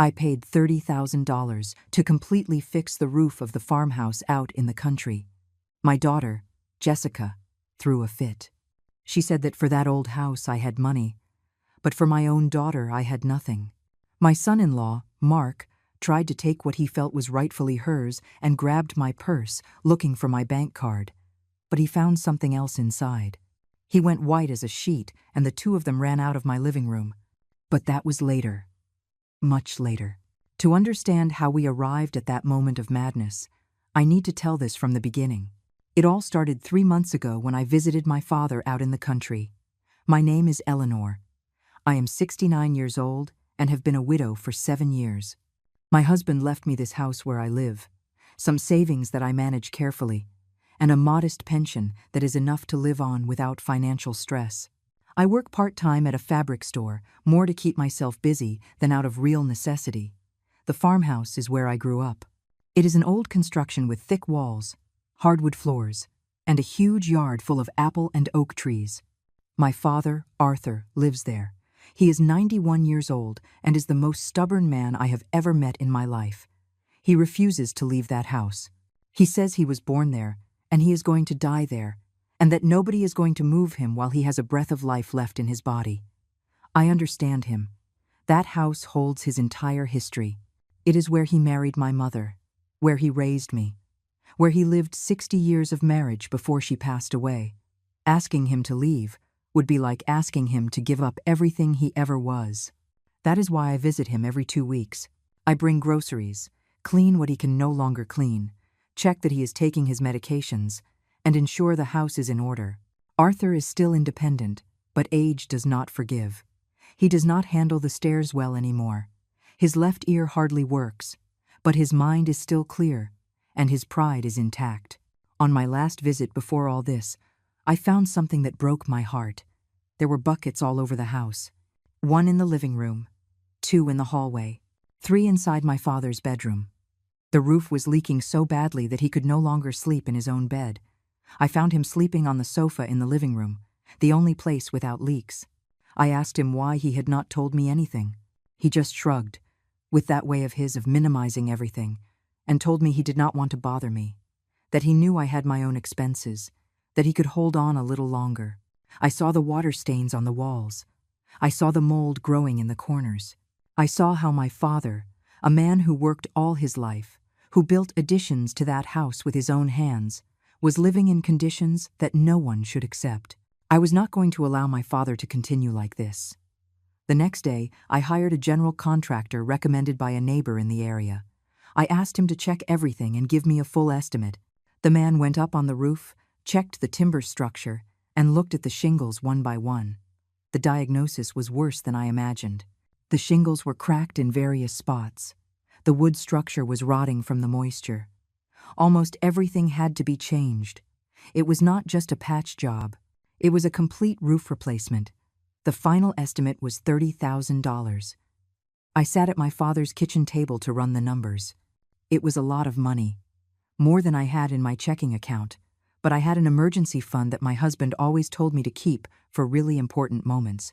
I paid $30,000 to completely fix the roof of the farmhouse out in the country. My daughter, Jessica, threw a fit. She said that for that old house I had money, but for my own daughter I had nothing. My son-in-law, Mark, tried to take what he felt was rightfully hers and grabbed my purse, looking for my bank card. But he found something else inside. He went white as a sheet, and the two of them ran out of my living room. But that was later. Much later. To understand how we arrived at that moment of madness, I need to tell this from the beginning. It all started 3 months ago when I visited my father out in the country. My name is Eleanor. I am 69 years old and have been a widow for 7 years. My husband left me this house where I live, some savings that I manage carefully, and a modest pension that is enough to live on without financial stress. I work part-time at a fabric store, more to keep myself busy than out of real necessity. The farmhouse is where I grew up. It is an old construction with thick walls, hardwood floors, and a huge yard full of apple and oak trees. My father, Arthur, lives there. He is 91 years old and is the most stubborn man I have ever met in my life. He refuses to leave that house. He says he was born there, and he is going to die there, and that nobody is going to move him while he has a breath of life left in his body. I understand him. That house holds his entire history. It is where he married my mother, where he raised me, where he lived 60 years of marriage before she passed away. Asking him to leave would be like asking him to give up everything he ever was. That is why I visit him every 2 weeks. I bring groceries, clean what he can no longer clean, check that he is taking his medications, and ensure the house is in order. Arthur is still independent, but age does not forgive. He does not handle the stairs well anymore. His left ear hardly works, but his mind is still clear, and his pride is intact. On my last visit before all this, I found something that broke my heart. There were buckets all over the house. 1 in the living room, 2 in the hallway, 3 inside my father's bedroom. The roof was leaking so badly that he could no longer sleep in his own bed. I found him sleeping on the sofa in the living room, the only place without leaks. I asked him why he had not told me anything. He just shrugged, with that way of his of minimizing everything, and told me he did not want to bother me, that he knew I had my own expenses, that he could hold on a little longer. I saw the water stains on the walls. I saw the mold growing in the corners. I saw how my father, a man who worked all his life, who built additions to that house with his own hands, was living in conditions that no one should accept. I was not going to allow my father to continue like this. The next day, I hired a general contractor recommended by a neighbor in the area. I asked him to check everything and give me a full estimate. The man went up on the roof, checked the timber structure, and looked at the shingles one by one. The diagnosis was worse than I imagined. The shingles were cracked in various spots. The wood structure was rotting from the moisture. Almost everything had to be changed. It was not just a patch job. It was a complete roof replacement. The final estimate was $30,000. I sat at my father's kitchen table to run the numbers. It was a lot of money, more than I had in my checking account, but I had an emergency fund that my husband always told me to keep for really important moments.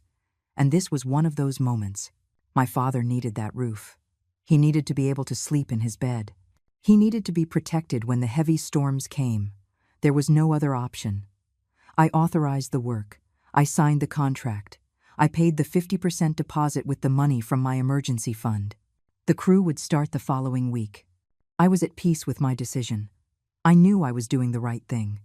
And this was one of those moments. My father needed that roof. He needed to be able to sleep in his bed. He needed to be protected when the heavy storms came. There was no other option. I authorized the work. I signed the contract. I paid the 50% deposit with the money from my emergency fund. The crew would start the following week. I was at peace with my decision. I knew I was doing the right thing.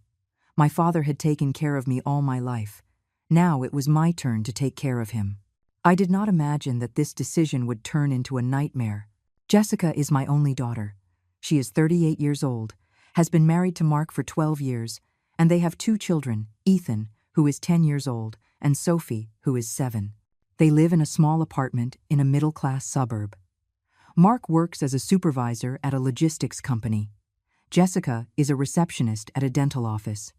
My father had taken care of me all my life. Now it was my turn to take care of him. I did not imagine that this decision would turn into a nightmare. Jessica is my only daughter. She is 38 years old, has been married to Mark for 12 years, and they have 2 children, Ethan, who is 10 years old, and Sophie, who is 7. They live in a small apartment in a middle-class suburb. Mark works as a supervisor at a logistics company. Jessica is a receptionist at a dental office.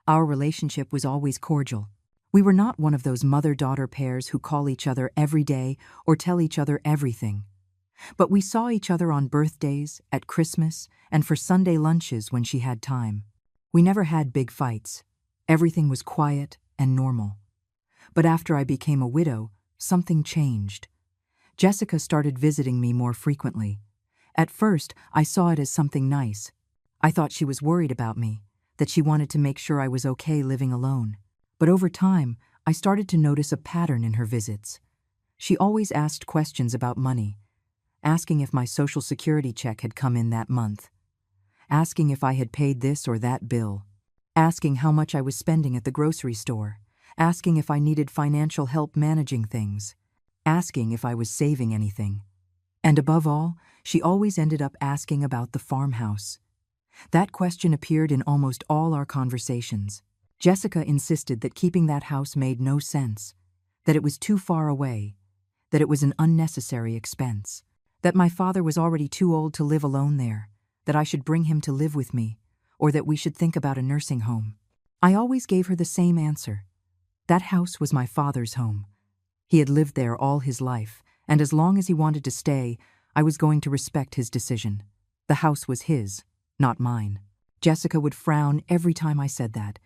Our relationship was always cordial. We were not one of those mother-daughter pairs who call each other every day or tell each other everything. But we saw each other on birthdays, at Christmas, and for Sunday lunches when she had time. We never had big fights. Everything was quiet and normal. But after I became a widow, something changed. Jessica started visiting me more frequently. At first, I saw it as something nice. I thought she was worried about me, that she wanted to make sure I was okay living alone. But over time, I started to notice a pattern in her visits. She always asked questions about money, asking if my Social Security check had come in that month, asking if I had paid this or that bill, asking how much I was spending at the grocery store, asking if I needed financial help managing things, asking if I was saving anything. And above all, she always ended up asking about the farmhouse. That question appeared in almost all our conversations. Jessica insisted that keeping that house made no sense, that it was too far away, that it was an unnecessary expense, that my father was already too old to live alone there, that I should bring him to live with me, or that we should think about a nursing home. I always gave her the same answer. That house was my father's home. He had lived there all his life, and as long as he wanted to stay, I was going to respect his decision. The house was his, not mine. Jessica would frown every time I said that.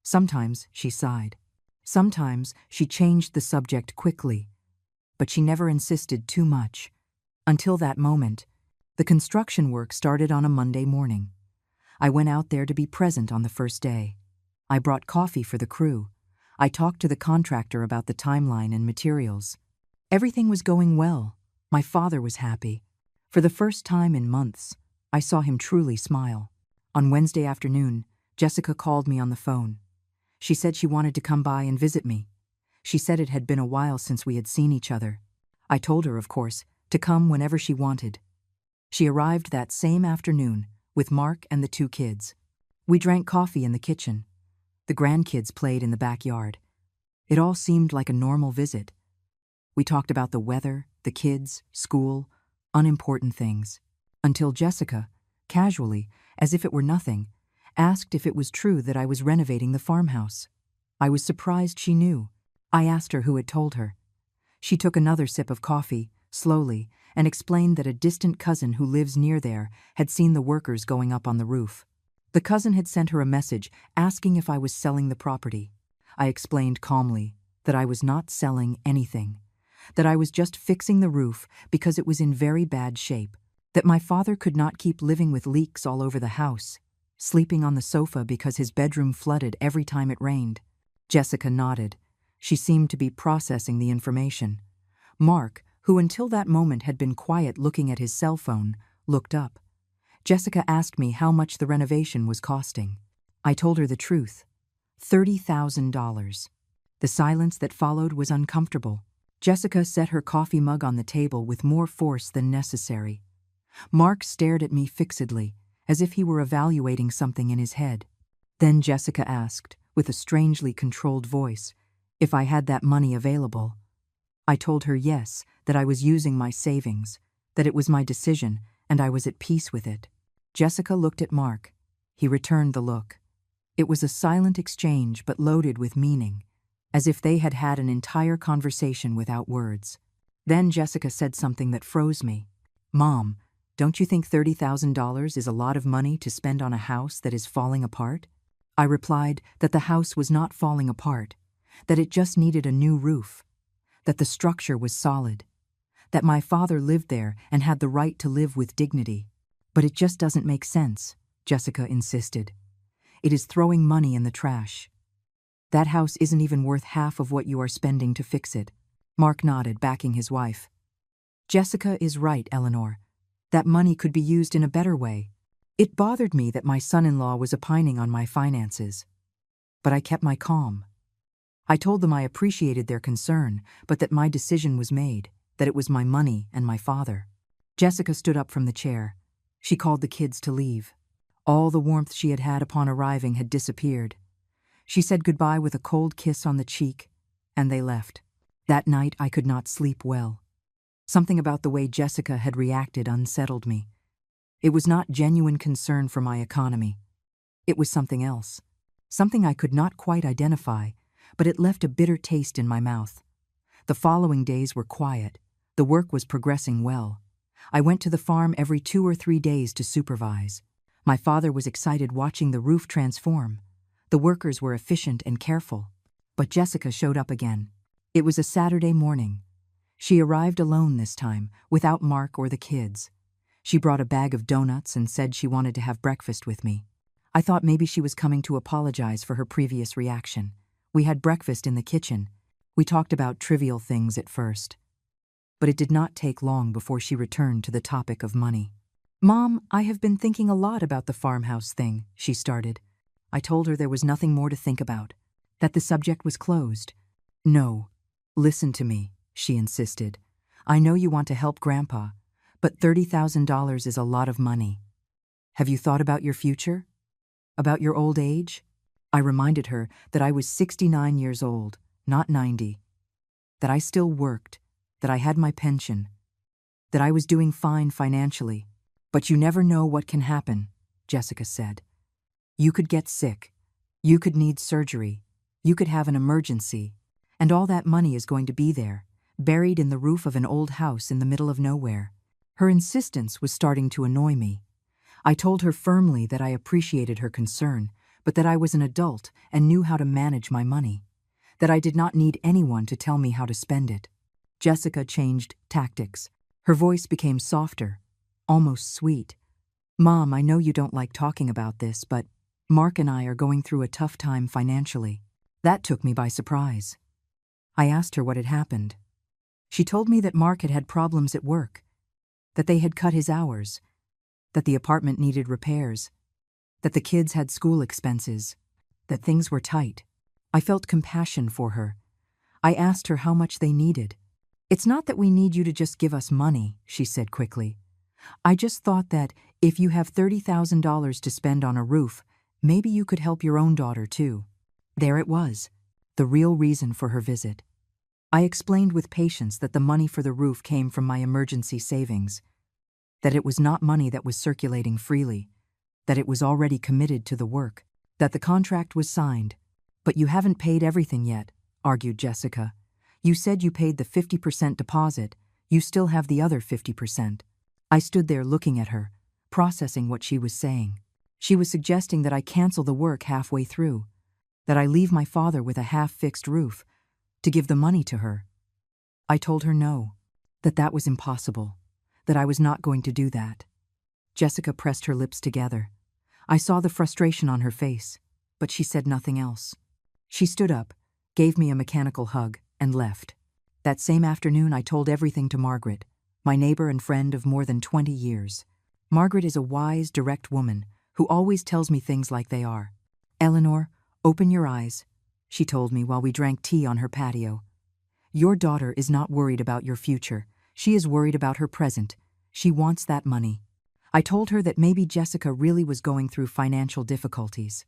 Sometimes she sighed. Sometimes she changed the subject quickly. But she never insisted too much. Until that moment, the construction work started on a Monday morning. I went out there to be present on the first day. I brought coffee for the crew. I talked to the contractor about the timeline and materials. Everything was going well. My father was happy. For the first time in months, I saw him truly smile. On Wednesday afternoon, Jessica called me on the phone. She said she wanted to come by and visit me. She said it had been a while since we had seen each other. I told her, of course, to come whenever she wanted. She arrived that same afternoon with Mark and the 2 kids. We drank coffee in the kitchen. The grandkids played in the backyard. It all seemed like a normal visit. We talked about the weather, the kids, school, unimportant things. Until Jessica, casually, as if it were nothing, asked if it was true that I was renovating the farmhouse. I was surprised she knew. I asked her who had told her. She took another sip of coffee, slowly, and explained that a distant cousin who lives near there had seen the workers going up on the roof. The cousin had sent her a message asking if I was selling the property. I explained calmly that I was not selling anything, that I was just fixing the roof because it was in very bad shape, that my father could not keep living with leaks all over the house, sleeping on the sofa because his bedroom flooded every time it rained. Jessica nodded. She seemed to be processing the information. Mark, who until that moment had been quiet looking at his cell phone, looked up. Jessica asked me how much the renovation was costing. I told her the truth. $30,000. The silence that followed was uncomfortable. Jessica set her coffee mug on the table with more force than necessary. Mark stared at me fixedly, as if he were evaluating something in his head. Then Jessica asked, with a strangely controlled voice, if I had that money available. I told her yes, that I was using my savings, that it was my decision, and I was at peace with it. Jessica looked at Mark. He returned the look. It was a silent exchange but loaded with meaning, as if they had had an entire conversation without words. Then Jessica said something that froze me. "Mom, don't you think $30,000 is a lot of money to spend on a house that is falling apart?" I replied that the house was not falling apart, that it just needed a new roof, that the structure was solid, that my father lived there and had the right to live with dignity. "But it just doesn't make sense," Jessica insisted. "It is throwing money in the trash. That house isn't even worth half of what you are spending to fix it." Mark nodded, backing his wife. "Jessica is right, Eleanor. That money could be used in a better way." It bothered me that my son-in-law was opining on my finances. But I kept my calm. I told them I appreciated their concern, but that my decision was made, that it was my money and my father. Jessica stood up from the chair. She called the kids to leave. All the warmth she had had upon arriving had disappeared. She said goodbye with a cold kiss on the cheek, and they left. That night I could not sleep well. Something about the way Jessica had reacted unsettled me. It was not genuine concern for my economy. It was something else. Something I could not quite identify, but it left a bitter taste in my mouth. The following days were quiet. The work was progressing well. I went to the farm every 2 or 3 days to supervise. My father was excited watching the roof transform. The workers were efficient and careful. But Jessica showed up again. It was a Saturday morning. She arrived alone this time, without Mark or the kids. She brought a bag of donuts and said she wanted to have breakfast with me. I thought maybe she was coming to apologize for her previous reaction. We had breakfast in the kitchen. We talked about trivial things at first. But it did not take long before she returned to the topic of money. "Mom, I have been thinking a lot about the farmhouse thing," she started. I told her there was nothing more to think about, that the subject was closed. "No, listen to me," she insisted. "I know you want to help Grandpa, but $30,000 is a lot of money. Have you thought about your future? About your old age?" I reminded her that I was 69 years old, not 90, that I still worked, that I had my pension, that I was doing fine financially. "But you never know what can happen," Jessica said. "You could get sick. You could need surgery. You could have an emergency. And all that money is going to be there, buried in the roof of an old house in the middle of nowhere." Her insistence was starting to annoy me. I told her firmly that I appreciated her concern, but that I was an adult and knew how to manage my money, that I did not need anyone to tell me how to spend it. Jessica changed tactics. Her voice became softer, almost sweet. "Mom, I know you don't like talking about this, but Mark and I are going through a tough time financially." That took me by surprise. I asked her what had happened. She told me that Mark had had problems at work, that they had cut his hours, that the apartment needed repairs, that the kids had school expenses, that things were tight. I felt compassion for her. I asked her how much they needed. "It's not that we need you to just give us money," she said quickly. "I just thought that if you have $30,000 to spend on a roof, maybe you could help your own daughter too." There it was, the real reason for her visit. I explained with patience that the money for the roof came from my emergency savings, that it was not money that was circulating freely, that it was already committed to the work, that the contract was signed. "But you haven't paid everything yet," argued Jessica. "You said you paid the 50% deposit. You still have the other 50%. I stood there looking at her, processing what she was saying. She was suggesting that I cancel the work halfway through, that I leave my father with a half-fixed roof, to give the money to her. I told her no, that was impossible, that I was not going to do that. Jessica pressed her lips together. I saw the frustration on her face, but she said nothing else. She stood up, gave me a mechanical hug, and left. That same afternoon I told everything to Margaret, my neighbor and friend of more than 20 years. Margaret is a wise, direct woman who always tells me things like they are. "Eleanor, open your eyes," she told me while we drank tea on her patio. "Your daughter is not worried about your future. She is worried about her present. She wants that money." I told her that maybe Jessica really was going through financial difficulties.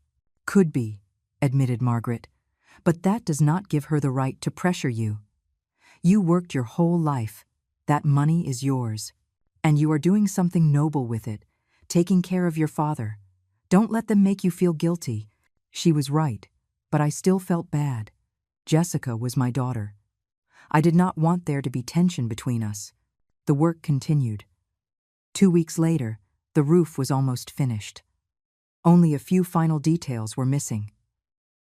"Could be," admitted Margaret, "but that does not give her the right to pressure you. You worked your whole life. That money is yours. And you are doing something noble with it, taking care of your father. Don't let them make you feel guilty." She was right, but I still felt bad. Jessica was my daughter. I did not want there to be tension between us. The work continued. 2 weeks later, the roof was almost finished. Only a few final details were missing.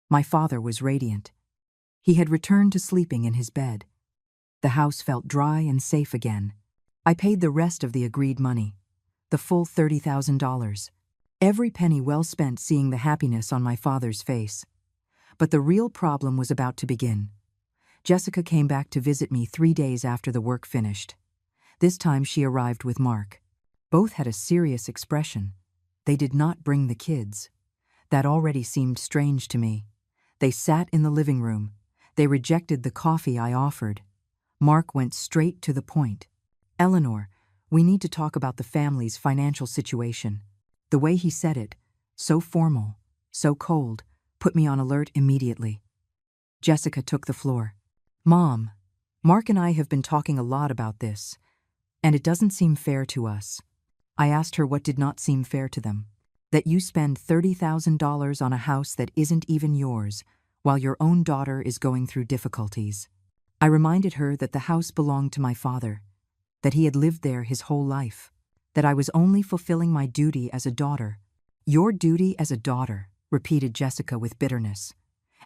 My father was radiant. He had returned to sleeping in his bed. The house felt dry and safe again. I paid the rest of the agreed money, the full $30,000. Every penny well spent seeing the happiness on my father's face. But the real problem was about to begin. Jessica came back to visit me 3 days after the work finished. This time she arrived with Mark. Both had a serious expression. They did not bring the kids. That already seemed strange to me. They sat in the living room. They rejected the coffee I offered. Mark went straight to the point. "Eleanor, we need to talk about the family's financial situation." The way he said it, so formal, so cold, put me on alert immediately. Jessica took the floor. "Mom, Mark and I have been talking a lot about this, and it doesn't seem fair to us." I asked her what did not seem fair to them. "That you spend $30,000 on a house that isn't even yours, while your own daughter is going through difficulties." I reminded her that the house belonged to my father, that he had lived there his whole life, that I was only fulfilling my duty as a daughter. "Your duty as a daughter," repeated Jessica with bitterness.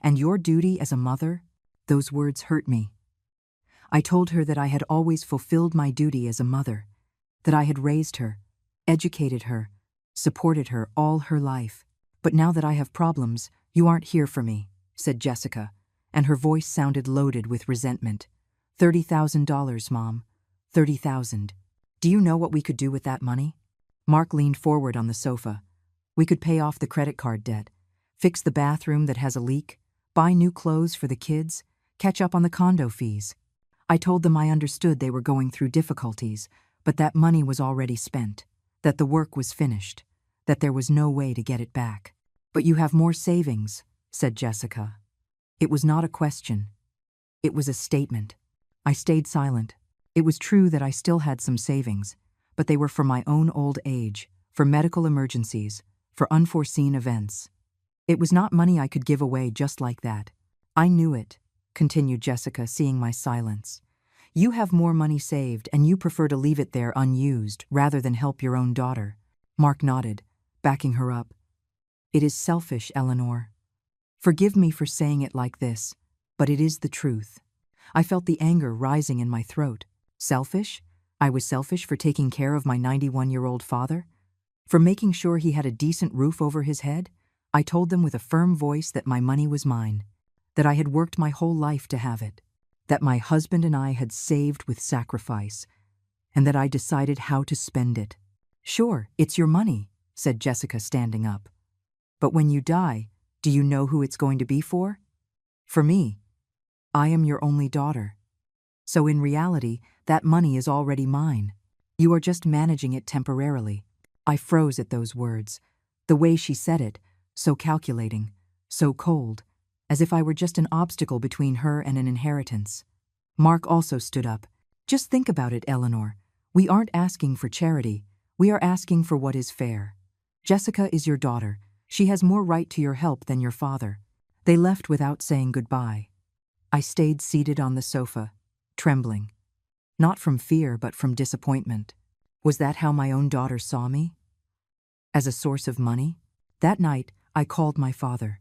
"And your duty as a mother?" Those words hurt me. I told her that I had always fulfilled my duty as a mother, that I had raised her, educated her, supported her all her life. But now that I have problems, you aren't here for me, said Jessica, and her voice sounded loaded with resentment. $30,000, Mom. 30,000. Do you know what we could do with that money? Mark leaned forward on the sofa. We could pay off the credit card debt, fix the bathroom that has a leak, buy new clothes for the kids, catch up on the condo fees. I told them I understood they were going through difficulties, but that money was already spent, that the work was finished, that there was no way to get it back. But you have more savings, said Jessica. It was not a question. It was a statement. I stayed silent. It was true that I still had some savings, but they were for my own old age, for medical emergencies, for unforeseen events. It was not money I could give away just like that. I knew it, continued Jessica, seeing my silence. You have more money saved, and you prefer to leave it there unused rather than help your own daughter. Mark nodded, backing her up. It is selfish, Eleanor. Forgive me for saying it like this, but it is the truth. I felt the anger rising in my throat. Selfish? I was selfish for taking care of my 91-year-old father? For making sure he had a decent roof over his head? I told them with a firm voice that my money was mine, that I had worked my whole life to have it, that my husband and I had saved with sacrifice, and that I decided how to spend it. Sure, it's your money, said Jessica, standing up. But when you die, do you know who it's going to be for? For me. I am your only daughter. So in reality, that money is already mine. You are just managing it temporarily. I froze at those words. The way she said it, so calculating, so cold, as if I were just an obstacle between her and an inheritance. Mark also stood up. Just think about it, Eleanor. We aren't asking for charity. We are asking for what is fair. Jessica is your daughter. She has more right to your help than your father. They left without saying goodbye. I stayed seated on the sofa, trembling. Not from fear, but from disappointment. Was that how my own daughter saw me? As a source of money? That night, I called my father.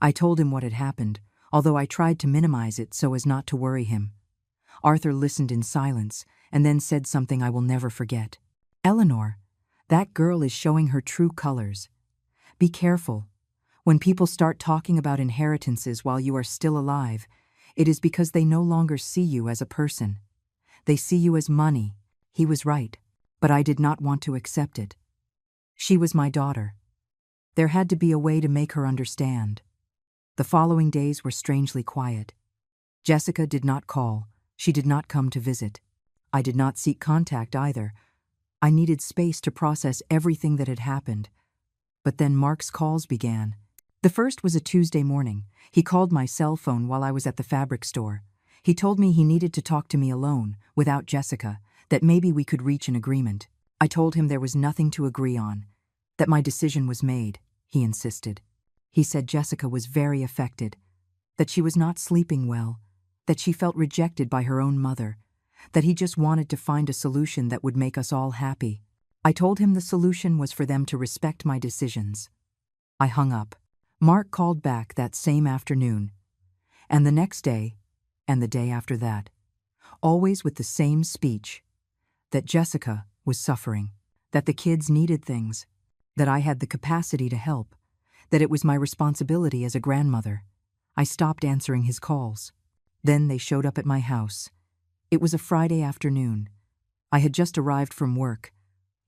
I told him what had happened, although I tried to minimize it so as not to worry him. Arthur listened in silence and then said something I will never forget. Eleanor, that girl is showing her true colors. Be careful. When people start talking about inheritances while you are still alive, it is because they no longer see you as a person. They see you as money. He was right, but I did not want to accept it. She was my daughter. There had to be a way to make her understand. The following days were strangely quiet. Jessica did not call. She did not come to visit. I did not seek contact either. I needed space to process everything that had happened. But then Mark's calls began. The first was a Tuesday morning. He called my cell phone while I was at the fabric store. He told me he needed to talk to me alone, without Jessica, that maybe we could reach an agreement. I told him there was nothing to agree on, that my decision was made, he insisted. He said Jessica was very affected, that she was not sleeping well, that she felt rejected by her own mother, that he just wanted to find a solution that would make us all happy. I told him the solution was for them to respect my decisions. I hung up. Mark called back that same afternoon, and the next day, and the day after that, always with the same speech, that Jessica was suffering, that the kids needed things, that I had the capacity to help, that it was my responsibility as a grandmother. I stopped answering his calls. Then they showed up at my house. It was a Friday afternoon. I had just arrived from work.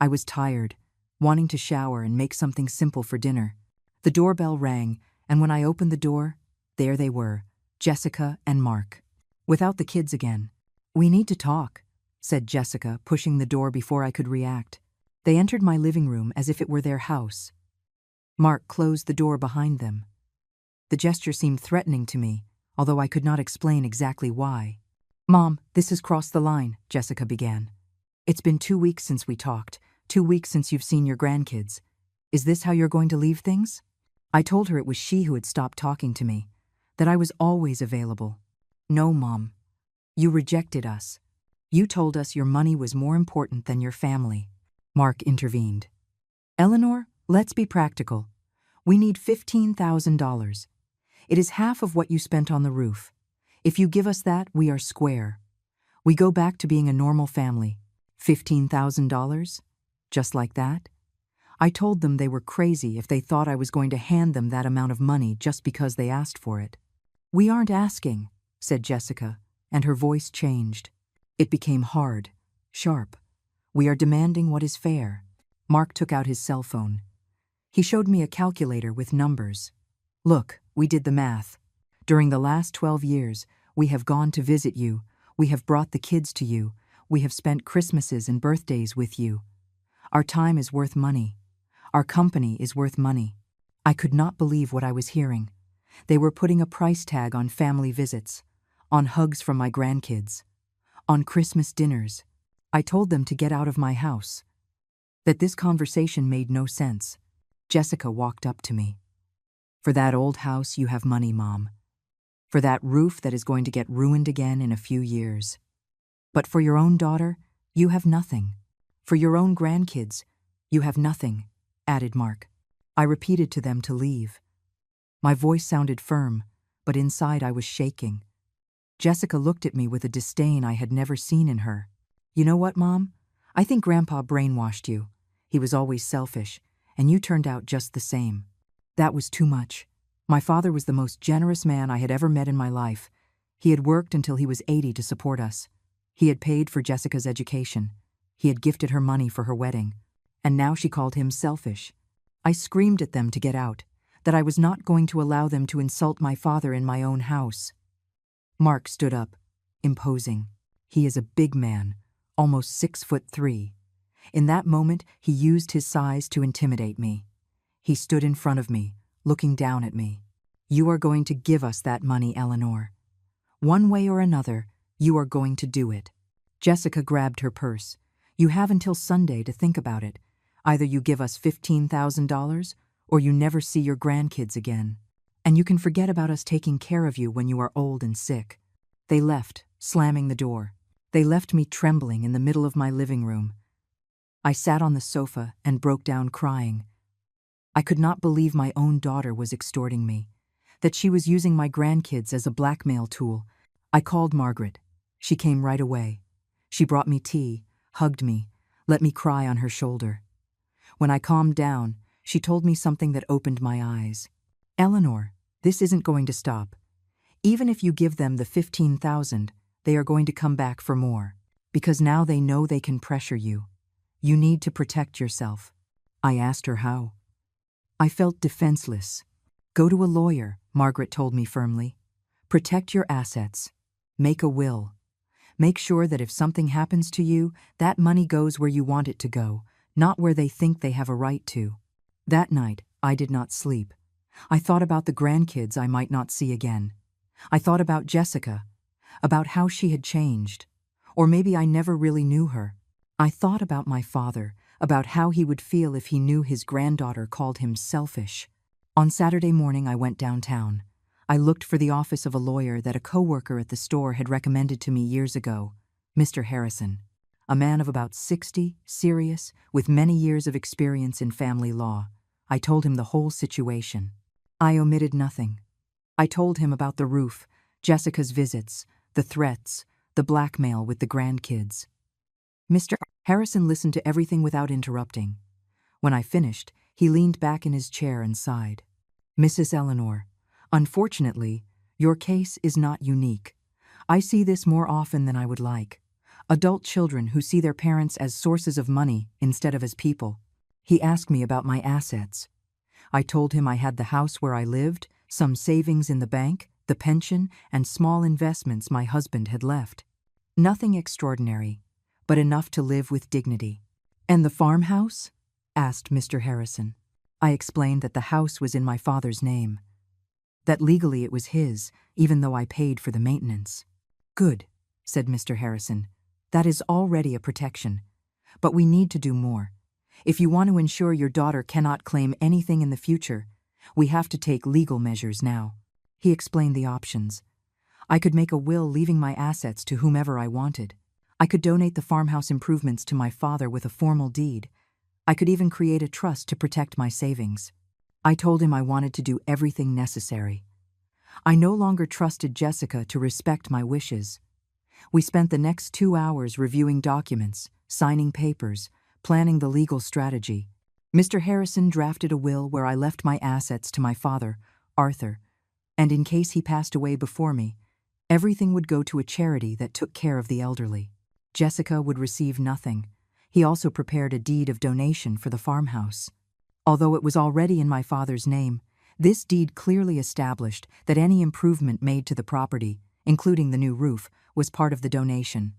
I was tired, wanting to shower and make something simple for dinner. The doorbell rang, and when I opened the door, there they were, Jessica and Mark. Without the kids again. We need to talk, said Jessica, pushing the door before I could react. They entered my living room as if it were their house. Mark closed the door behind them. The gesture seemed threatening to me, although I could not explain exactly why. Mom, this has crossed the line, Jessica began. It's been 2 weeks since we talked, 2 weeks since you've seen your grandkids. Is this how you're going to leave things? I told her it was she who had stopped talking to me, that I was always available. No, Mom. You rejected us. You told us your money was more important than your family. Mark intervened. Eleanor, let's be practical. We need $15,000. It is half of what you spent on the roof. If you give us that, we are square. We go back to being a normal family. $15,000? Just like that? I told them they were crazy if they thought I was going to hand them that amount of money just because they asked for it. We aren't asking, said Jessica, and her voice changed. It became hard, sharp. We are demanding what is fair. Mark took out his cell phone. He showed me a calculator with numbers. Look, we did the math. During the last 12 years, we have gone to visit you, we have brought the kids to you, we have spent Christmases and birthdays with you. Our time is worth money. Our company is worth money. I could not believe what I was hearing. They were putting a price tag on family visits, on hugs from my grandkids, on Christmas dinners. I told them to get out of my house. That this conversation made no sense. Jessica walked up to me. For that old house, you have money, Mom. For that roof that is going to get ruined again in a few years. But for your own daughter, you have nothing. For your own grandkids, you have nothing, added Mark. I repeated to them to leave. My voice sounded firm, but inside I was shaking. Jessica looked at me with a disdain I had never seen in her. You know what, Mom? I think Grandpa brainwashed you. He was always selfish, and you turned out just the same. That was too much. My father was the most generous man I had ever met in my life. He had worked until he was 80 to support us. He had paid for Jessica's education. He had gifted her money for her wedding. And now she called him selfish. I screamed at them to get out, that I was not going to allow them to insult my father in my own house. Mark stood up, imposing. He is a big man, almost 6'3". In that moment, he used his size to intimidate me. He stood in front of me, looking down at me. You are going to give us that money, Eleanor. One way or another, you are going to do it. Jessica grabbed her purse. You have until Sunday to think about it. Either you give us $15,000 or you never see your grandkids again. And you can forget about us taking care of you when you are old and sick. They left, slamming the door. They left me trembling in the middle of my living room. I sat on the sofa and broke down crying. I could not believe my own daughter was extorting me, that she was using my grandkids as a blackmail tool. I called Margaret. She came right away. She brought me tea, hugged me, let me cry on her shoulder. When I calmed down, she told me something that opened my eyes. Eleanor, this isn't going to stop. Even if you give them the $15,000, they are going to come back for more, because now they know they can pressure you. You need to protect yourself. I asked her how. I felt defenseless. Go to a lawyer, Margaret told me firmly. Protect your assets. Make a will. Make sure that if something happens to you, that money goes where you want it to go, not where they think they have a right to. That night, I did not sleep. I thought about the grandkids I might not see again. I thought about Jessica, about how she had changed. Or maybe I never really knew her. I thought about my father, about how he would feel if he knew his granddaughter called him selfish. On Saturday morning, I went downtown. I looked for the office of a lawyer that a coworker at the store had recommended to me years ago, Mr. Harrison, a man of about 60, serious, with many years of experience in family law. I told him the whole situation. I omitted nothing. I told him about the roof, Jessica's visits, the threats, the blackmail with the grandkids. Mr. Harrison listened to everything without interrupting. When I finished, he leaned back in his chair and sighed. Mrs. Eleanor, unfortunately, your case is not unique. I see this more often than I would like. Adult children who see their parents as sources of money instead of as people. He asked me about my assets. I told him I had the house where I lived, some savings in the bank, the pension, and small investments my husband had left. Nothing extraordinary, but enough to live with dignity. And the farmhouse? Asked Mr. Harrison. I explained that the house was in my father's name, that legally it was his, even though I paid for the maintenance. Good, said Mr. Harrison. That is already a protection. But we need to do more. If you want to ensure your daughter cannot claim anything in the future, we have to take legal measures now. He explained the options. I could make a will leaving my assets to whomever I wanted. I could donate the farmhouse improvements to my father with a formal deed. I could even create a trust to protect my savings. I told him I wanted to do everything necessary. I no longer trusted Jessica to respect my wishes. We spent the next 2 hours reviewing documents, signing papers, planning the legal strategy. Mr. Harrison drafted a will where I left my assets to my father, Arthur, and in case he passed away before me, everything would go to a charity that took care of the elderly. Jessica would receive nothing. He also prepared a deed of donation for the farmhouse. Although it was already in my father's name, this deed clearly established that any improvement made to the property, including the new roof, was part of the donation.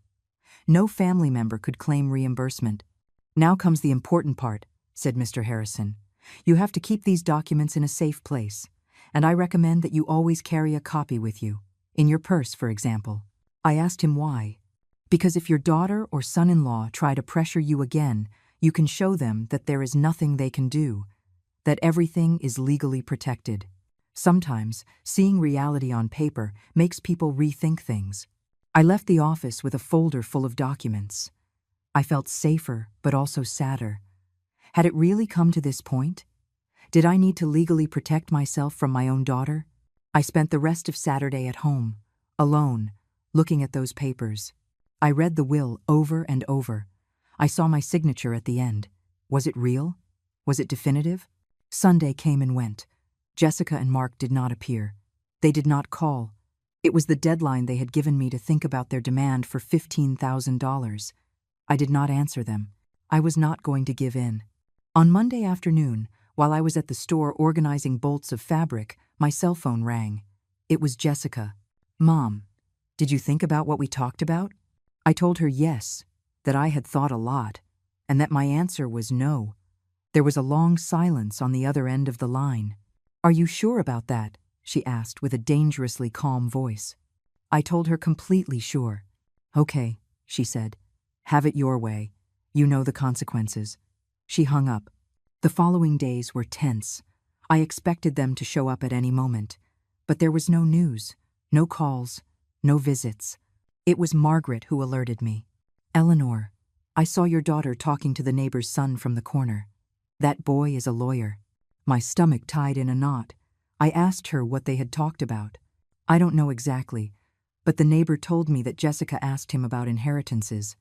No family member could claim reimbursement. "Now comes the important part," said Mr. Harrison. "You have to keep these documents in a safe place, and I recommend that you always carry a copy with you, in your purse, for example." I asked him why. "Because if your daughter or son-in-law try to pressure you again, you can show them that there is nothing they can do, that everything is legally protected." Sometimes, seeing reality on paper makes people rethink things. I left the office with a folder full of documents. I felt safer, but also sadder. Had it really come to this point? Did I need to legally protect myself from my own daughter? I spent the rest of Saturday at home, alone, looking at those papers. I read the will over and over. I saw my signature at the end. Was it real? Was it definitive? Sunday came and went. Jessica and Mark did not appear. They did not call. It was the deadline they had given me to think about their demand for $15,000. I did not answer them. I was not going to give in. On Monday afternoon, while I was at the store organizing bolts of fabric, my cell phone rang. It was Jessica. "Mom, did you think about what we talked about?" I told her yes, that I had thought a lot, and that my answer was no. There was a long silence on the other end of the line. "Are you sure about that?" she asked with a dangerously calm voice. I told her completely sure. "Okay," she said. "Have it your way. You know the consequences." She hung up. The following days were tense. I expected them to show up at any moment, but there was no news, no calls, no visits. It was Margaret who alerted me. "Eleanor, I saw your daughter talking to the neighbor's son from the corner. That boy is a lawyer." My stomach tied in a knot. I asked her what they had talked about. "I don't know exactly, but the neighbor told me that Jessica asked him about inheritances,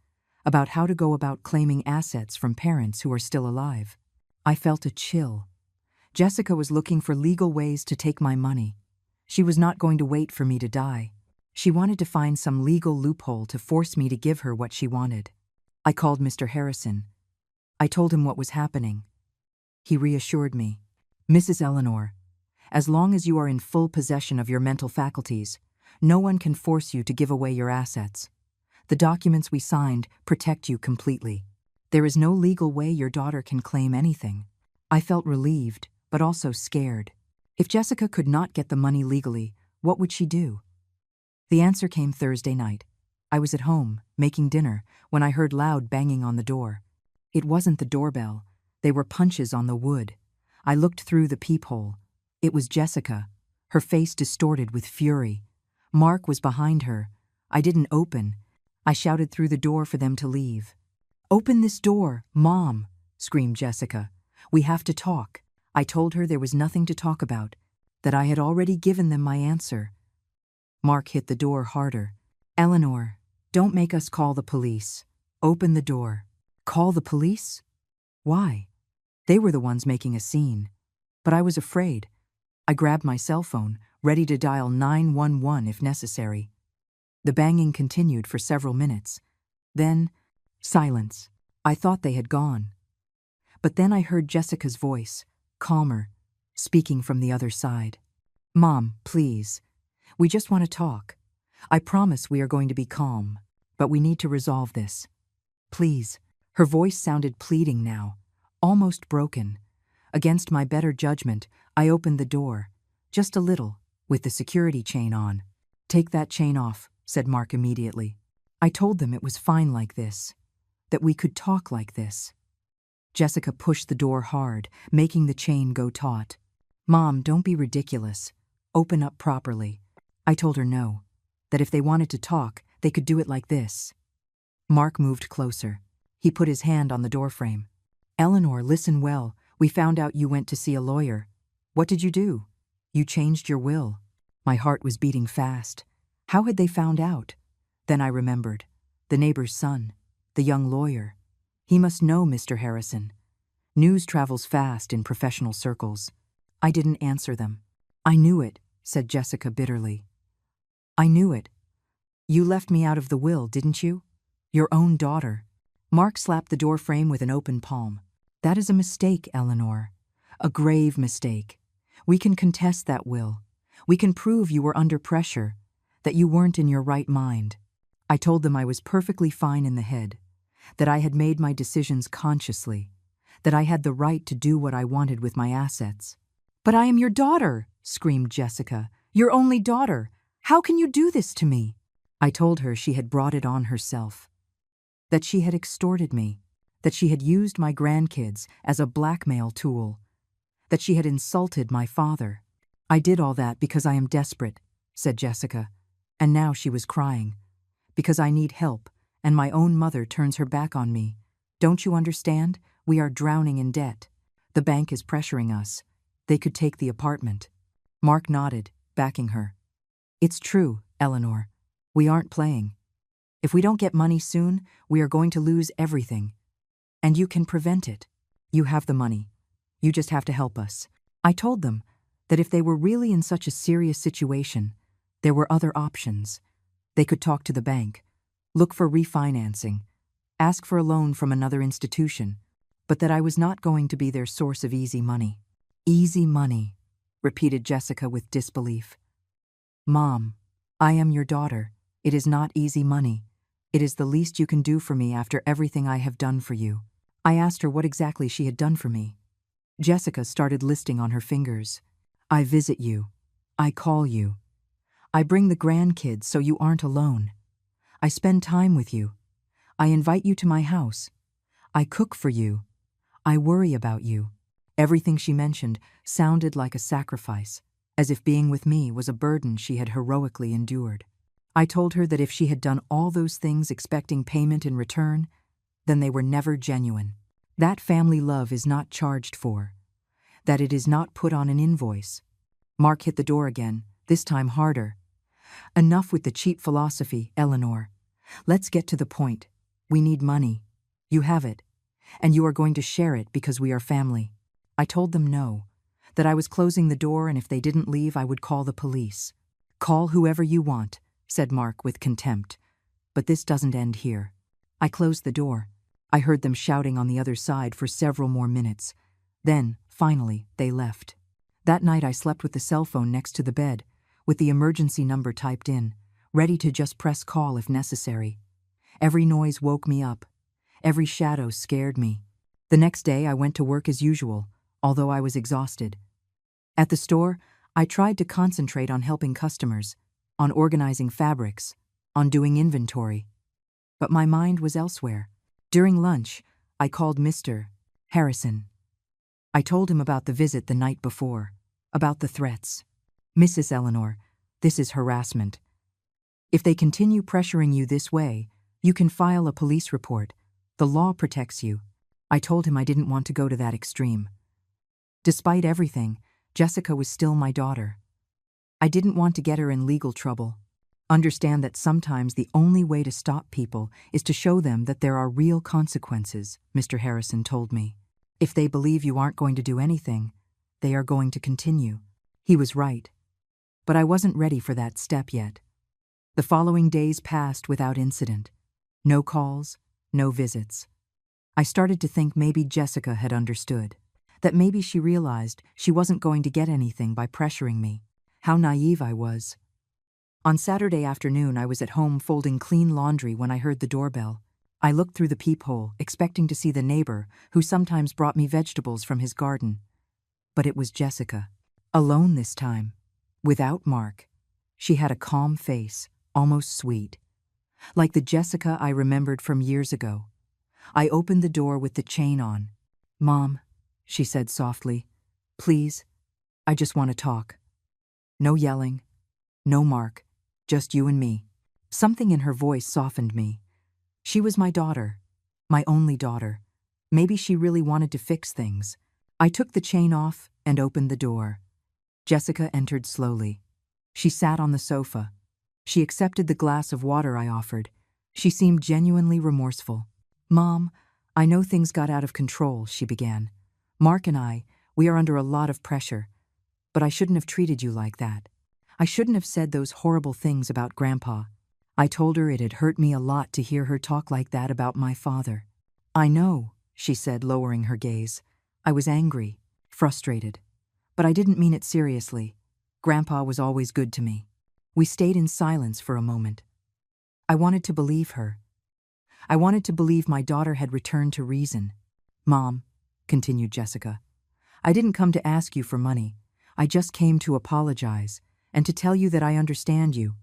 about how to go about claiming assets from parents who are still alive." I felt a chill. Jessica was looking for legal ways to take my money. She was not going to wait for me to die. She wanted to find some legal loophole to force me to give her what she wanted. I called Mr. Harrison. I told him what was happening. He reassured me. "Mrs. Eleanor, as long as you are in full possession of your mental faculties, no one can force you to give away your assets. The documents we signed protect you completely. There is no legal way your daughter can claim anything." I felt relieved, but also scared. If Jessica could not get the money legally, what would she do? The answer came Thursday night. I was at home, making dinner, when I heard loud banging on the door. It wasn't the doorbell. They were punches on the wood. I looked through the peephole. It was Jessica, her face distorted with fury. Mark was behind her. I didn't open. I shouted through the door for them to leave. "Open this door, Mom," screamed Jessica. "We have to talk." I told her there was nothing to talk about, that I had already given them my answer. Mark hit the door harder. "Eleanor, don't make us call the police. Open the door." "Call the police? Why?" They were the ones making a scene. But I was afraid. I grabbed my cell phone, ready to dial 911 if necessary. The banging continued for several minutes. Then, silence. I thought they had gone. But then I heard Jessica's voice, calmer, speaking from the other side. "Mom, please. We just want to talk. I promise we are going to be calm, but we need to resolve this. Please." Her voice sounded pleading now, almost broken. Against my better judgment, I opened the door, just a little, with the security chain on. "Take that chain off," said Mark immediately. I told them it was fine like this, that we could talk like this. Jessica pushed the door hard, making the chain go taut. "Mom, don't be ridiculous. Open up properly." I told her no, that if they wanted to talk, they could do it like this. Mark moved closer. He put his hand on the doorframe. "Eleanor, listen well. We found out you went to see a lawyer. What did you do? You changed your will." My heart was beating fast. How had they found out? Then I remembered. The neighbor's son, the young lawyer. He must know Mr. Harrison. News travels fast in professional circles. I didn't answer them. I knew it, said Jessica bitterly. I knew it. You left me out of the will, didn't you? Your own daughter. Mark slapped the door frame with an open palm. That is a mistake, Eleanor. A grave mistake. We can contest that will. We can prove you were under pressure, that you weren't in your right mind. I told them I was perfectly fine in the head, that I had made my decisions consciously, that I had the right to do what I wanted with my assets. But I am your daughter, screamed Jessica. Your only daughter. How can you do this to me? I told her she had brought it on herself, that she had extorted me, that she had used my grandkids as a blackmail tool, that she had insulted my father. I did all that because I am desperate, said Jessica, and now she was crying. Because I need help, and my own mother turns her back on me. Don't you understand? We are drowning in debt. The bank is pressuring us. They could take the apartment. Mark nodded, backing her. It's true, Eleanor. We aren't playing. If we don't get money soon, we are going to lose everything. And you can prevent it. You have the money. You just have to help us. I told them that if they were really in such a serious situation, there were other options. They could talk to the bank, look for refinancing, ask for a loan from another institution, but that I was not going to be their source of easy money. Easy money, repeated Jessica with disbelief. Mom, I am your daughter. It is not easy money. It is the least you can do for me after everything I have done for you. I asked her what exactly she had done for me. Jessica started listing on her fingers. I visit you. I call you. I bring the grandkids so you aren't alone. I spend time with you. I invite you to my house. I cook for you. I worry about you. Everything she mentioned sounded like a sacrifice, as if being with me was a burden she had heroically endured. I told her that if she had done all those things expecting payment in return, then they were never genuine. That family love is not charged for, that it is not put on an invoice. Mark hit the door again, this time harder. Enough with the cheap philosophy, Eleanor. Let's get to the point. We need money. You have it, and you are going to share it because we are family. I told them no, that I was closing the door, and if they didn't leave, I would call the police. Call whoever you want, said Mark with contempt. But this doesn't end here. I closed the door. I heard them shouting on the other side for several more minutes. Then, finally, they left. That night I slept with the cell phone next to the bed, with the emergency number typed in, ready to just press call if necessary. Every noise woke me up. Every shadow scared me. The next day I went to work as usual, although I was exhausted. At the store, I tried to concentrate on helping customers, on organizing fabrics, on doing inventory. But my mind was elsewhere. During lunch, I called Mr. Harrison. I told him about the visit the night before, about the threats. Mrs. Eleanor, this is harassment. If they continue pressuring you this way, you can file a police report. The law protects you. I told him I didn't want to go to that extreme. Despite everything, Jessica was still my daughter. I didn't want to get her in legal trouble. Understand that sometimes the only way to stop people is to show them that there are real consequences, Mr. Harrison told me. If they believe you aren't going to do anything, they are going to continue. He was right. But I wasn't ready for that step yet. The following days passed without incident. No calls, no visits. I started to think maybe Jessica had understood, that maybe she realized she wasn't going to get anything by pressuring me. How naive I was. On Saturday afternoon, I was at home folding clean laundry when I heard the doorbell. I looked through the peephole, expecting to see the neighbor who sometimes brought me vegetables from his garden. But it was Jessica. Alone this time. Without Mark. She had a calm face, almost sweet. Like the Jessica I remembered from years ago. I opened the door with the chain on. "Mom," she said softly, "please, I just want to talk." No yelling, no Mark, just you and me. Something in her voice softened me. She was my daughter, my only daughter. Maybe she really wanted to fix things. I took the chain off and opened the door. Jessica entered slowly. She sat on the sofa, She accepted the glass of water I offered. She seemed genuinely remorseful. "Mom, I know things got out of control," she began. "Mark and we are under a lot of pressure. But I shouldn't have treated you like that. I shouldn't have said those horrible things about Grandpa." I told her it had hurt me a lot to hear her talk like that about my father. "I know," she said, lowering her gaze. "I was angry, frustrated. But I didn't mean it seriously. Grandpa was always good to me." We stayed in silence for a moment. I wanted to believe her. I wanted to believe my daughter had returned to reason. "Mom," continued Jessica, "I didn't come to ask you for money. I just came to apologize and to tell you that I understand you.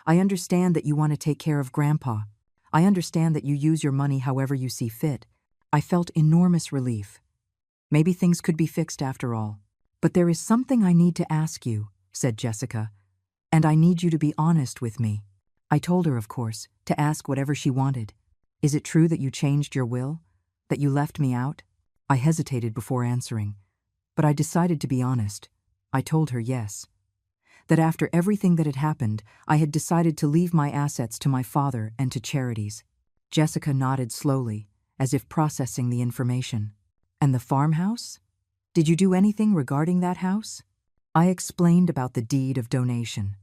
I understand that you want to take care of Grandpa. I understand that you use your money however you see fit." I felt enormous relief. Maybe things could be fixed after all. "But there is something I need to ask you," said Jessica, "and I need you to be honest with me." I told her, of course, to ask whatever she wanted. "Is it true that you changed your will? That you left me out?" I hesitated before answering, but I decided to be honest. I told her yes. That after everything that had happened, I had decided to leave my assets to my father and to charities. Jessica nodded slowly, as if processing the information. "And the farmhouse? Did you do anything regarding that house?" I explained about the deed of donation.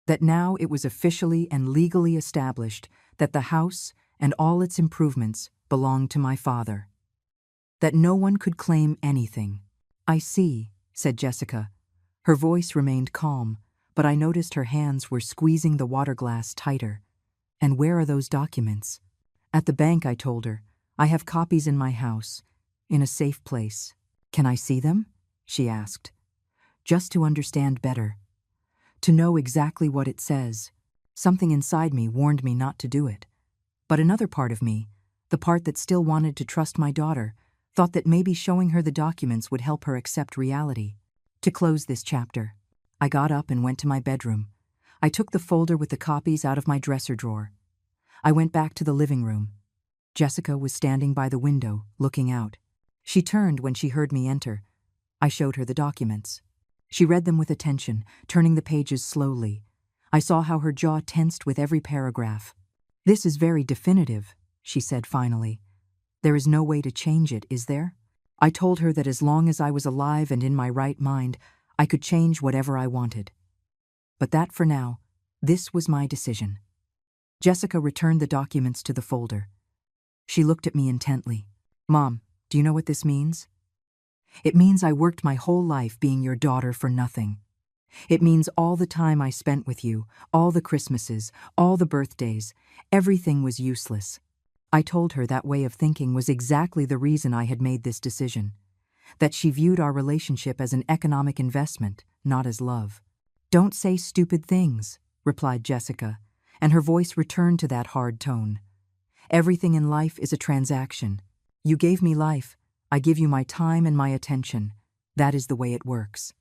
That now it was officially and legally established that the house and all its improvements belonged to my father. That no one could claim anything. "I see," said Jessica. Her voice remained calm, but I noticed her hands were squeezing the water glass tighter. "And where are those documents?" "At the bank," I told her. "I have copies in my house, in a safe place." "Can I see them?" she asked. "Just to understand better. To know exactly what it says." Something inside me warned me not to do it. But another part of me, the part that still wanted to trust my daughter, thought that maybe showing her the documents would help her accept reality. To close this chapter, I got up and went to my bedroom. I took the folder with the copies out of my dresser drawer. I went back to the living room. Jessica was standing by the window, looking out. She turned when she heard me enter. I showed her the documents. She read them with attention, turning the pages slowly. I saw how her jaw tensed with every paragraph. "This is very definitive," she said finally. "There is no way to change it, is there?" I told her that as long as I was alive and in my right mind, I could change whatever I wanted. But that for now, this was my decision. Jessica returned the documents to the folder. She looked at me intently. "Mom, do you know what this means?" "It means I worked my whole life being your daughter for nothing. It means all the time I spent with you, all the Christmases, all the birthdays, everything was useless." I told her that way of thinking was exactly the reason I had made this decision. That she viewed our relationship as an economic investment, not as love. "Don't say stupid things," replied Jessica, and her voice returned to that hard tone. "Everything in life is a transaction. You gave me life, I give you my time and my attention. That is the way it works."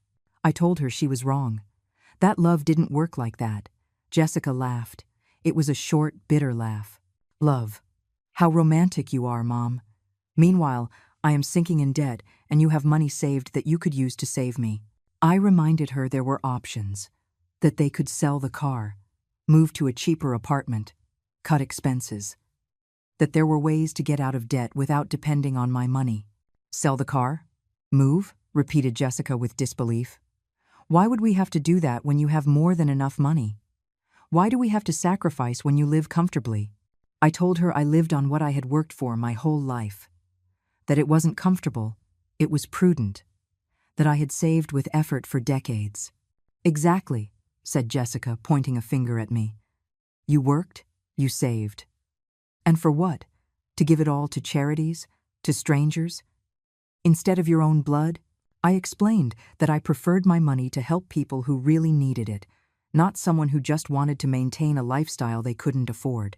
I told her she was wrong. That love didn't work like that. Jessica laughed. It was a short, bitter laugh. "Love. How romantic you are, Mom. Meanwhile, I am sinking in debt, and you have money saved that you could use to save me." I reminded her there were options. That they could sell the car, move to a cheaper apartment, cut expenses. That there were ways to get out of debt without depending on my money. "Sell the car? Move?" repeated Jessica with disbelief. "Why would we have to do that when you have more than enough money? Why do we have to sacrifice when you live comfortably?" I told her I lived on what I had worked for my whole life. That it wasn't comfortable, it was prudent. That I had saved with effort for decades. "Exactly," said Jessica, pointing a finger at me. "You worked, you saved. And for what? To give it all to charities? To strangers? Instead of your own blood?" I explained that I preferred my money to help people who really needed it, not someone who just wanted to maintain a lifestyle they couldn't afford.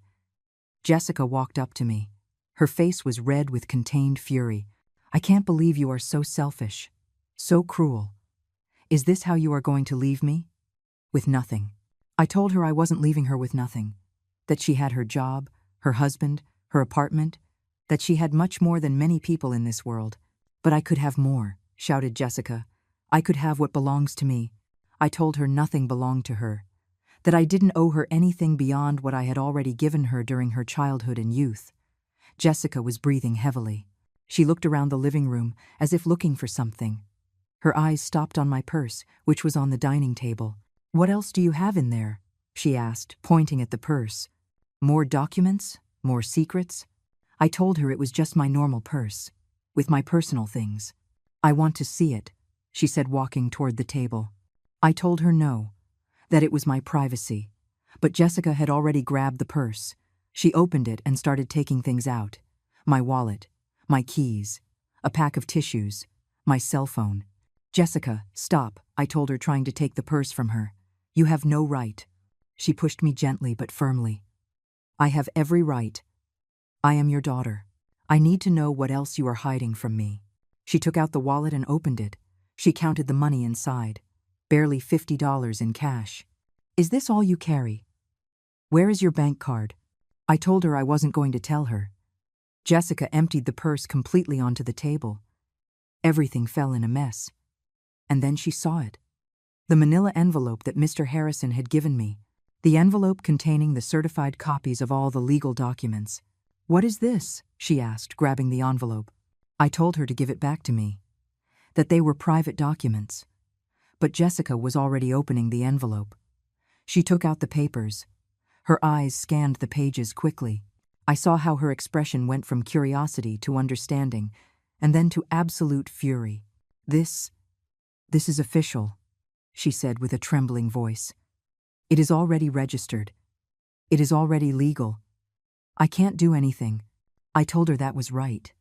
Jessica walked up to me. Her face was red with contained fury. "I can't believe you are so selfish. So cruel. Is this how you are going to leave me? With nothing?" I told her I wasn't leaving her with nothing. That she had her job, her husband, her apartment. That she had much more than many people in this world. "But I could have more," shouted Jessica. "I could have what belongs to me." I told her nothing belonged to her. that I didn't owe her anything beyond what I had already given her during her childhood and youth. Jessica was breathing heavily. She looked around the living room as if looking for something. Her eyes stopped on my purse, which was on the dining table. "What else do you have in there?" she asked, pointing at the purse. "More documents? More secrets?" I told her it was just my normal purse, with my personal things. "I want to see it," she said, walking toward the table. I told her no, that it was my privacy. But Jessica had already grabbed the purse. She opened it and started taking things out. My wallet, my keys, a pack of tissues, my cell phone. "Jessica, stop," I told her, trying to take the purse from her. "You have no right." She pushed me gently but firmly. "I have every right. I am your daughter. I need to know what else you are hiding from me." She took out the wallet and opened it. She counted the money inside. Barely $50 in cash. "Is this all you carry? Where is your bank card?" I told her I wasn't going to tell her. Jessica emptied the purse completely onto the table. Everything fell in a mess. And then she saw it. The manila envelope that Mr. Harrison had given me. The envelope containing the certified copies of all the legal documents. "What is this?" she asked, grabbing the envelope. I told her to give it back to me. That they were private documents. But Jessica was already opening the envelope. She took out the papers. Her eyes scanned the pages quickly. I saw how her expression went from curiosity to understanding, and then to absolute fury. This is official," she said with a trembling voice. "It is already registered. It is already legal. I can't do anything." I told her that was right,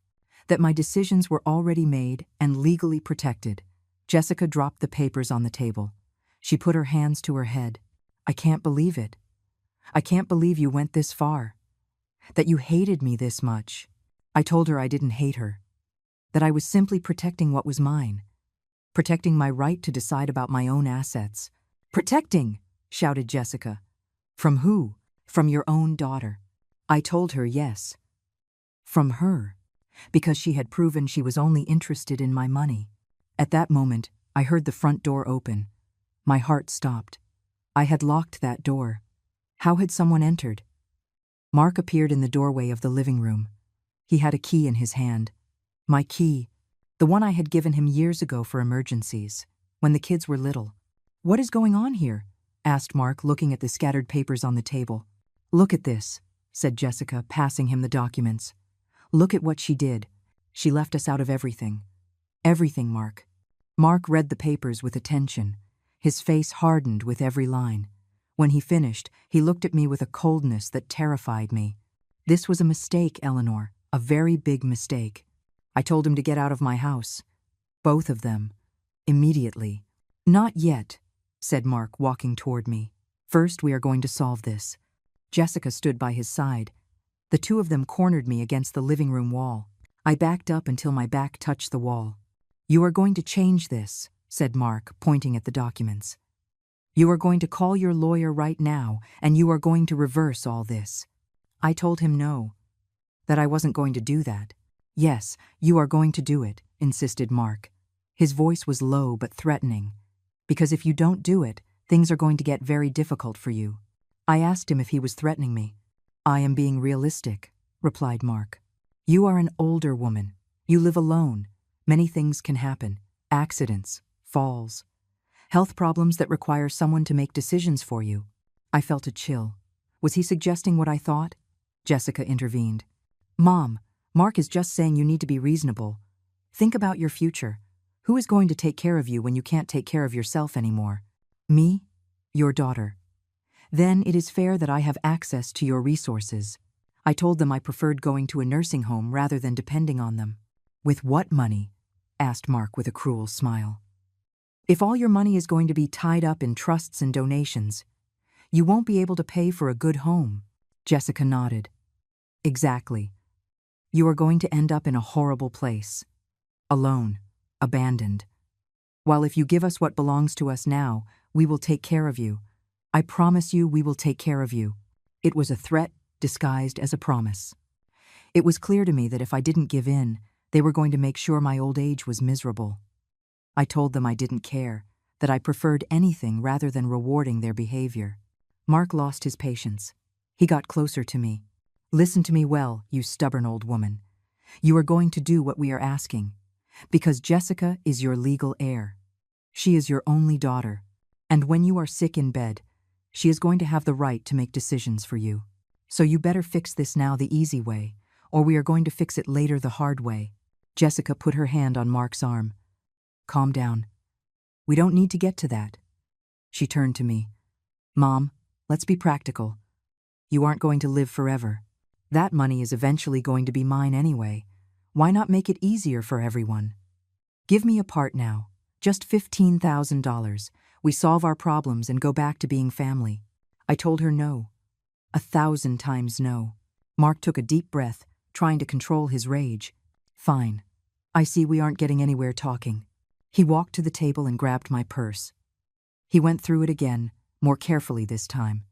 that my decisions were already made and legally protected. Jessica dropped the papers on the table. She put her hands to her head. "I can't believe it. I can't believe you went this far. That you hated me this much." I told her I didn't hate her. That I was simply protecting what was mine. Protecting my right to decide about my own assets. "Protecting!" shouted Jessica. "From who?" "From your own daughter." I told her yes. From her. Because she had proven she was only interested in my money. At that moment, I heard the front door open. My heart stopped. I had locked that door. How had someone entered? Mark appeared in the doorway of the living room. He had a key in his hand. My key. The one I had given him years ago for emergencies, when the kids were little. "What is going on here?" asked Mark, looking at the scattered papers on the table. "Look at this," said Jessica, passing him the documents. "Look at what she did. She left us out of everything. Everything, Mark." Mark read the papers with attention. His face hardened with every line. When he finished, he looked at me with a coldness that terrified me. "This was a mistake, Eleanor, a very big mistake." I told him to get out of my house. Both of them. Immediately. "Not yet," said Mark, walking toward me. "First, we are going to solve this." Jessica stood by his side. The two of them cornered me against the living room wall. I backed up until my back touched the wall. "You are going to change this," said Mark, pointing at the documents. "You are going to call your lawyer right now, and you are going to reverse all this." I told him no, that I wasn't going to do that. "Yes, you are going to do it," insisted Mark. His voice was low but threatening. "Because if you don't do it, things are going to get very difficult for you." I asked him if he was threatening me. "I am being realistic," replied Mark. "You are an older woman. You live alone. Many things can happen. Accidents, falls, health problems that require someone to make decisions for you." I felt a chill. Was he suggesting what I thought? Jessica intervened. "Mom, Mark is just saying you need to be reasonable. Think about your future. Who is going to take care of you when you can't take care of yourself anymore? Me? Your daughter. Then it is fair that I have access to your resources." I told them I preferred going to a nursing home rather than depending on them. "With what money?" asked Mark with a cruel smile. "If all your money is going to be tied up in trusts and donations, you won't be able to pay for a good home." Jessica nodded. "Exactly. You are going to end up in a horrible place. Alone. Abandoned. While if you give us what belongs to us now, we will take care of you. I promise you we will take care of you." It was a threat disguised as a promise. It was clear to me that if I didn't give in, they were going to make sure my old age was miserable. I told them I didn't care, that I preferred anything rather than rewarding their behavior. Mark lost his patience. He got closer to me. Listen to me well, you stubborn old woman. You are going to do what we are asking, because Jessica is your legal heir. She is your only daughter, and when you are sick in bed, she is going to have the right to make decisions for you. So you better fix this now the easy way, or we are going to fix it later the hard way. Jessica put her hand on Mark's arm. Calm down. We don't need to get to that. She turned to me. Mom, let's be practical. You aren't going to live forever. That money is eventually going to be mine anyway. Why not make it easier for everyone? Give me a part now. Just $15,000. We solve our problems and go back to being family. I told her no. 1,000 times no. Mark took a deep breath, trying to control his rage. Fine. I see we aren't getting anywhere talking. He walked to the table and grabbed my purse. He went through it again, more carefully this time.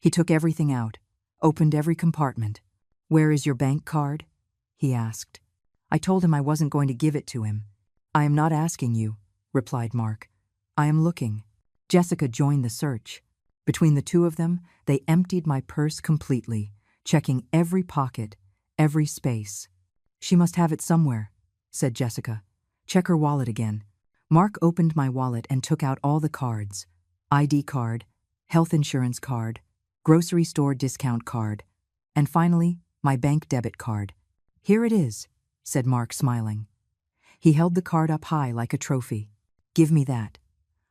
He took everything out, opened every compartment. Where is your bank card? He asked. I told him I wasn't going to give it to him. I am not asking you, replied Mark. I am looking. Jessica joined the search. Between the two of them, they emptied my purse completely, checking every pocket, every space. She must have it somewhere, said Jessica. Check her wallet again. Mark opened my wallet and took out all the cards. ID card, health insurance card, grocery store discount card, and finally, my bank debit card. Here it is, said Mark, smiling. He held the card up high like a trophy. Give me that,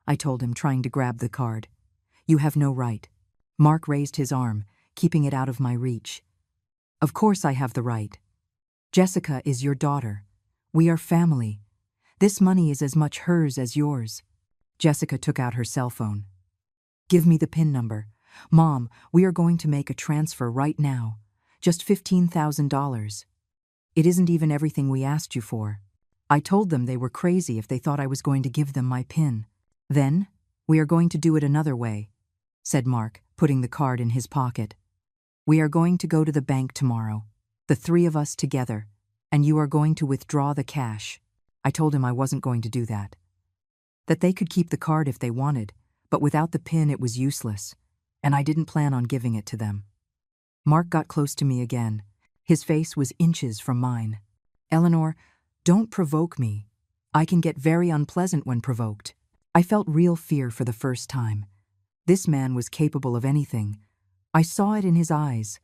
I told him, trying to grab the card. You have no right. Mark raised his arm, keeping it out of my reach. Of course I have the right. Jessica is your daughter. We are family. This money is as much hers as yours. Jessica took out her cell phone. Give me the PIN number. Mom, we are going to make a transfer right now. Just $15,000. It isn't even everything we asked you for. I told them they were crazy if they thought I was going to give them my PIN. Then, we are going to do it another way, said Mark, putting the card in his pocket. We are going to go to the bank tomorrow, the three of us together, and you are going to withdraw the cash. I told him I wasn't going to do that. That they could keep the card if they wanted, but without the PIN it was useless, and I didn't plan on giving it to them. Mark got close to me again. His face was inches from mine. Eleanor, don't provoke me. I can get very unpleasant when provoked. I felt real fear for the first time. This man was capable of anything. I saw it in his eyes.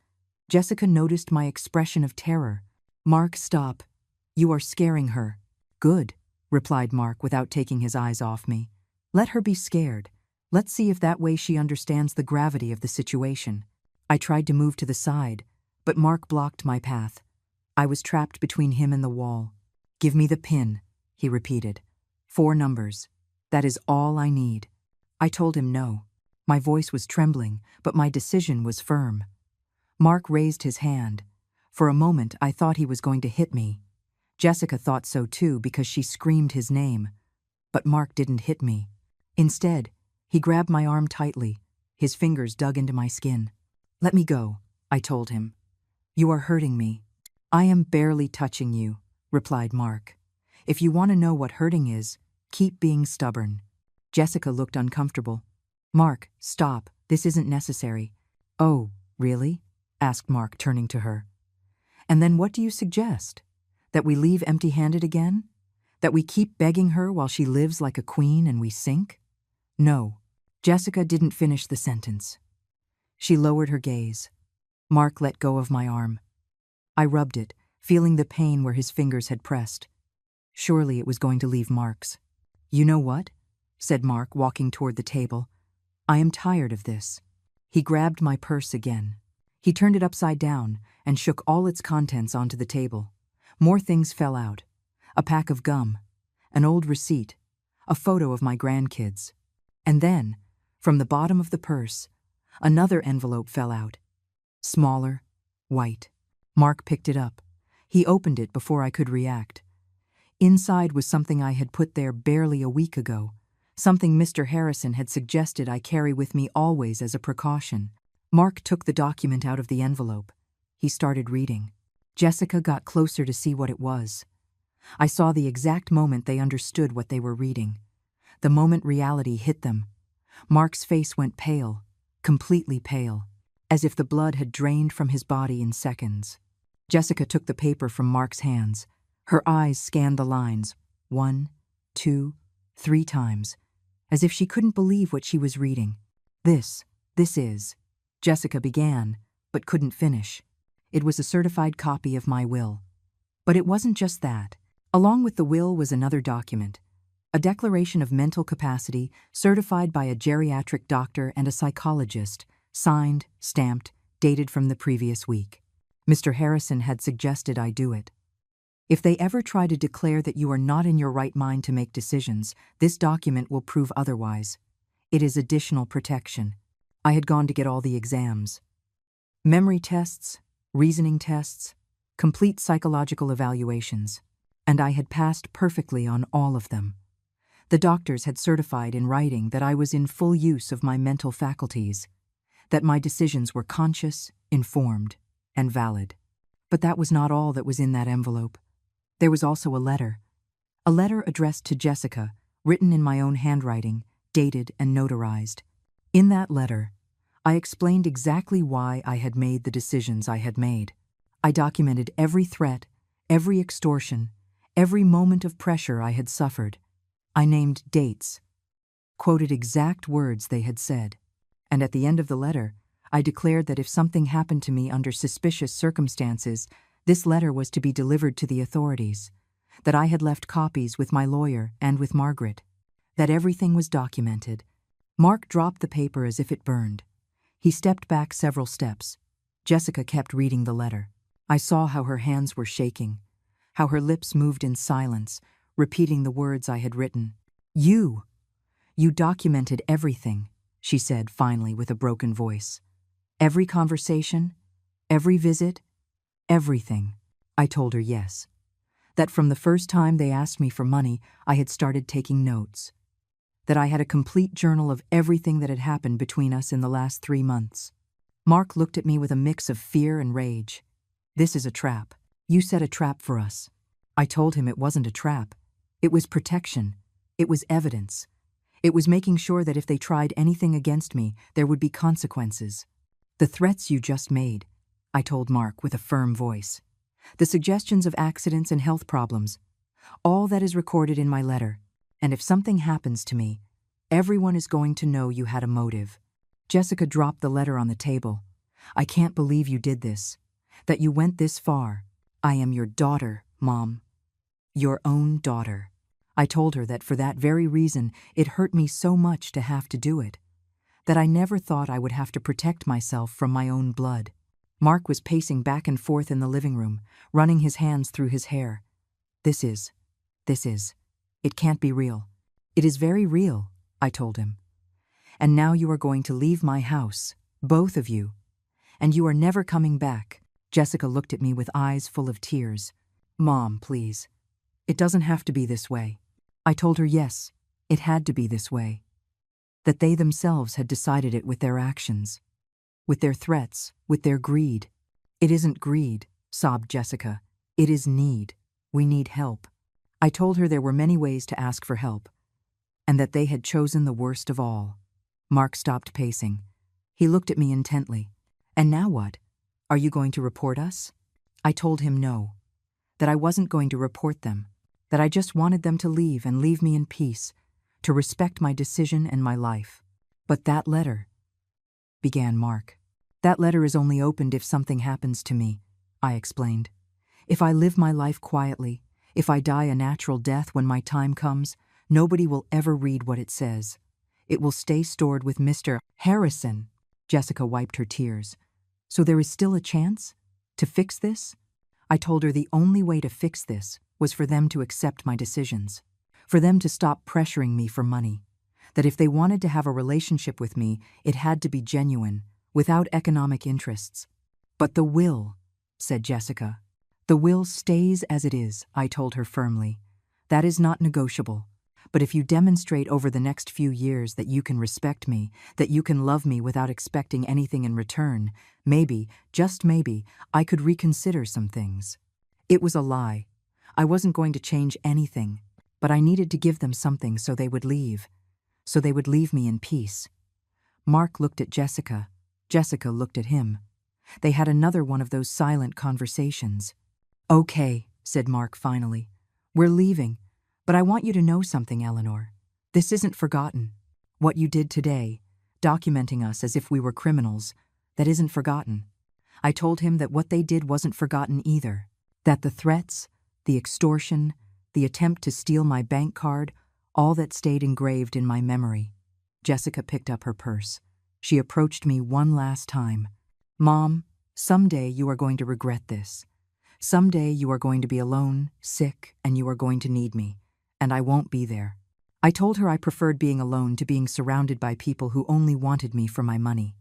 Jessica noticed my expression of terror. Mark, stop. You are scaring her. Good, replied Mark without taking his eyes off me. Let her be scared. Let's see if that way she understands the gravity of the situation. I tried to move to the side, but Mark blocked my path. I was trapped between him and the wall. Give me the PIN, he repeated. 4 numbers. That is all I need. I told him no. My voice was trembling, but my decision was firm. Mark raised his hand. For a moment, I thought he was going to hit me. Jessica thought so too because she screamed his name. But Mark didn't hit me. Instead, he grabbed my arm tightly. His fingers dug into my skin. Let me go, I told him. You are hurting me. I am barely touching you, replied Mark. If you want to know what hurting is, keep being stubborn. Jessica looked uncomfortable. Mark, stop. This isn't necessary. Oh, really? Asked Mark, turning to her. And then what do you suggest? That we leave empty-handed again? That we keep begging her while she lives like a queen and we sink? No. Jessica didn't finish the sentence. She lowered her gaze. Mark let go of my arm. I rubbed it, feeling the pain where his fingers had pressed. Surely it was going to leave marks. You know what? Said Mark, walking toward the table. I am tired of this. He grabbed my purse again. He turned it upside down and shook all its contents onto the table. More things fell out. A pack of gum, an old receipt, a photo of my grandkids. And then, from the bottom of the purse, another envelope fell out. Smaller, white. Mark picked it up. He opened it before I could react. Inside was something I had put there barely a week ago, something Mr. Harrison had suggested I carry with me always as a precaution. Mark took the document out of the envelope. He started reading. Jessica got closer to see what it was. I saw the exact moment they understood what they were reading. The moment reality hit them. Mark's face went pale. completely pale, as if the blood had drained from his body in seconds. Jessica took the paper from Mark's hands. Her eyes scanned the lines, 1, 2, 3 times, as if she couldn't believe what she was reading. This is, Jessica began, but couldn't finish. It was a certified copy of my will. But it wasn't just that. Along with the will was another document, a declaration of mental capacity certified by a geriatric doctor and a psychologist, signed, stamped, dated from the previous week. Mr. Harrison had suggested I do it. If they ever try to declare that you are not in your right mind to make decisions, this document will prove otherwise. It is additional protection. I had gone to get all the exams. Memory tests, reasoning tests, complete psychological evaluations, and I had passed perfectly on all of them. The doctors had certified in writing that I was in full use of my mental faculties, that my decisions were conscious, informed, and valid. But that was not all that was in that envelope. There was also a letter addressed to Jessica, written in my own handwriting, dated and notarized. In that letter, I explained exactly why I had made the decisions I had made. I documented every threat, every extortion, every moment of pressure I had suffered. I named dates, quoted exact words they had said, and at the end of the letter, I declared that if something happened to me under suspicious circumstances, this letter was to be delivered to the authorities, that I had left copies with my lawyer and with Margaret, that everything was documented. Mark dropped the paper as if it burned. He stepped back several steps. Jessica kept reading the letter. I saw how her hands were shaking, how her lips moved in silence, repeating the words I had written. You documented everything, she said finally with a broken voice. Every conversation, every visit, everything. I told her yes. That from the first time they asked me for money, I had started taking notes. That I had a complete journal of everything that had happened between us in the last 3 months. Mark looked at me with a mix of fear and rage. This is a trap. You set a trap for us. I told him it wasn't a trap. It was protection. It was evidence. It was making sure that if they tried anything against me, there would be consequences. The threats you just made, I told Mark with a firm voice. The suggestions of accidents and health problems. All that is recorded in my letter. And if something happens to me, everyone is going to know you had a motive. Jessica dropped the letter on the table. I can't believe you did this. That you went this far. I am your daughter, Mom. Your own daughter. I told her that for that very reason, it hurt me so much to have to do it. That I never thought I would have to protect myself from my own blood. Mark was pacing back and forth in the living room, running his hands through his hair. This is. It can't be real. It is very real, I told him. And now you are going to leave my house, both of you. And you are never coming back. Jessica looked at me with eyes full of tears. Mom, please. It doesn't have to be this way. I told her yes, it had to be this way. That they themselves had decided it with their actions. With their threats, with their greed. It isn't greed, sobbed Jessica. It is need. We need help. I told her there were many ways to ask for help, and that they had chosen the worst of all. Mark stopped pacing. He looked at me intently. And now what? Are you going to report us? I told him no. That I wasn't going to report them. That I just wanted them to leave and leave me in peace, to respect my decision and my life. But that letter, began Mark. That letter is only opened if something happens to me, I explained. If I live my life quietly, if I die a natural death when my time comes, nobody will ever read what it says. It will stay stored with Mr. Harrison. Jessica wiped her tears. So there is still a chance? To fix this? I told her the only way to fix this was for them to accept my decisions, for them to stop pressuring me for money, that if they wanted to have a relationship with me, it had to be genuine, without economic interests. But the will, said Jessica. The will stays as it is, I told her firmly. That is not negotiable. But if you demonstrate over the next few years that you can respect me, that you can love me without expecting anything in return, maybe, just maybe, I could reconsider some things. It was a lie. I wasn't going to change anything, but I needed to give them something so they would leave. So they would leave me in peace. Mark looked at Jessica. Jessica looked at him. They had another one of those silent conversations. "Okay," said Mark finally. "We're leaving, but I want you to know something, Eleanor. This isn't forgotten. What you did today, documenting us as if we were criminals, that isn't forgotten." I told him that what they did wasn't forgotten either. That the threats, the extortion, the attempt to steal my bank card, all that stayed engraved in my memory. Jessica picked up her purse. She approached me one last time. "Mom, someday you are going to regret this. Someday you are going to be alone, sick, and you are going to need me, and I won't be there." I told her I preferred being alone to being surrounded by people who only wanted me for my money.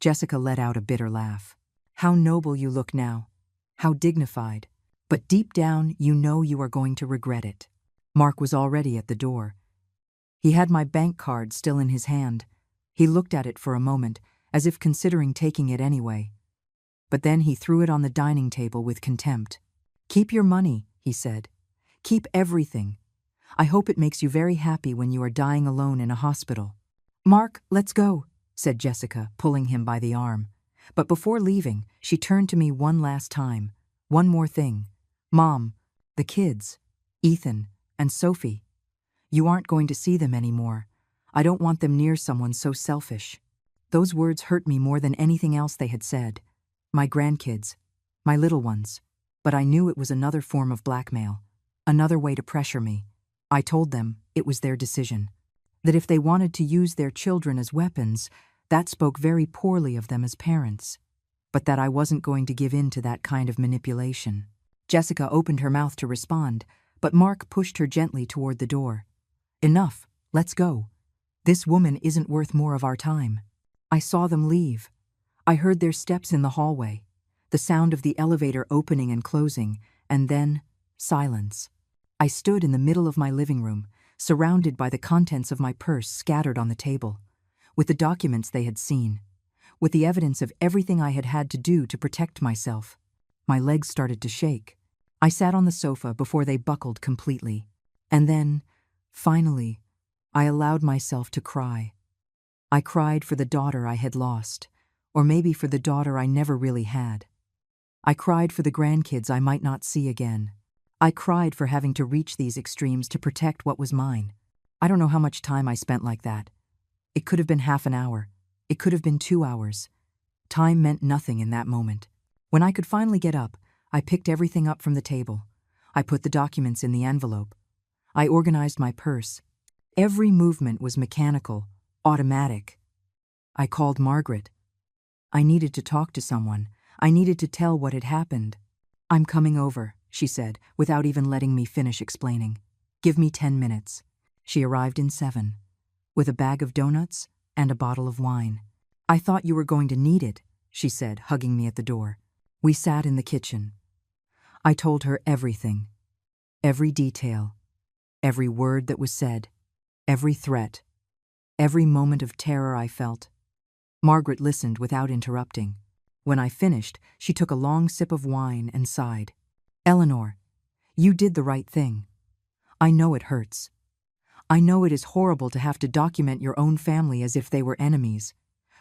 Jessica let out a bitter laugh. "How noble you look now. How dignified. But deep down, you know you are going to regret it." Mark was already at the door. He had my bank card still in his hand. He looked at it for a moment, as if considering taking it anyway. But then he threw it on the dining table with contempt. "Keep your money," he said. "Keep everything. I hope it makes you very happy when you are dying alone in a hospital." "Mark, let's go," said Jessica, pulling him by the arm. But before leaving, she turned to me one last time. "One more thing. Mom, the kids, Ethan and Sophie. You aren't going to see them anymore. I don't want them near someone so selfish." Those words hurt me more than anything else they had said. My grandkids, my little ones. But I knew it was another form of blackmail, another way to pressure me. I told them it was their decision. That if they wanted to use their children as weapons, that spoke very poorly of them as parents. But that I wasn't going to give in to that kind of manipulation. Jessica opened her mouth to respond, but Mark pushed her gently toward the door. "Enough, let's go. This woman isn't worth more of our time." I saw them leave. I heard their steps in the hallway, the sound of the elevator opening and closing, and then silence. I stood in the middle of my living room, surrounded by the contents of my purse scattered on the table, with the documents they had seen, with the evidence of everything I had had to do to protect myself. My legs started to shake. I sat on the sofa before they buckled completely. And then, finally, I allowed myself to cry. I cried for the daughter I had lost, or maybe for the daughter I never really had. I cried for the grandkids I might not see again. I cried for having to reach these extremes to protect what was mine. I don't know how much time I spent like that. It could have been half an hour. It could have been 2 hours. Time meant nothing in that moment. When I could finally get up, I picked everything up from the table. I put the documents in the envelope. I organized my purse. Every movement was mechanical, automatic. I called Margaret. I needed to talk to someone. I needed to tell what had happened. "I'm coming over," she said, without even letting me finish explaining. "Give me 10 minutes." She arrived in 7, with a bag of donuts and a bottle of wine. "I thought you were going to need it," she said, hugging me at the door. We sat in the kitchen. I told her everything, every detail, every word that was said, every threat, every moment of terror I felt. Margaret listened without interrupting. When I finished, she took a long sip of wine and sighed. "Eleanor, you did the right thing. I know it hurts. I know it is horrible to have to document your own family as if they were enemies,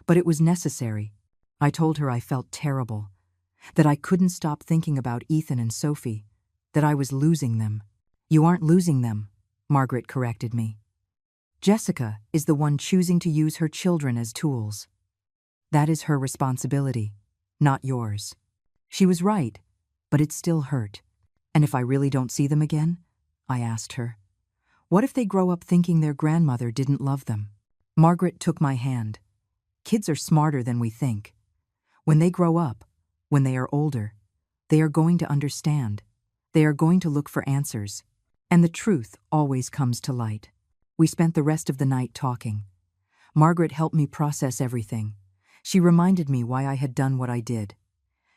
but it was necessary." I told her I felt terrible, that I couldn't stop thinking about Ethan and Sophie, that I was losing them. "You aren't losing them," Margaret corrected me. "Jessica is the one choosing to use her children as tools. That is her responsibility, not yours." She was right, but it still hurt. "And if I really don't see them again?" I asked her. "What if they grow up thinking their grandmother didn't love them?" Margaret took my hand. "Kids are smarter than we think. When they grow up, when they are older, they are going to understand. They are going to look for answers. And the truth always comes to light." We spent the rest of the night talking. Margaret helped me process everything. She reminded me why I had done what I did.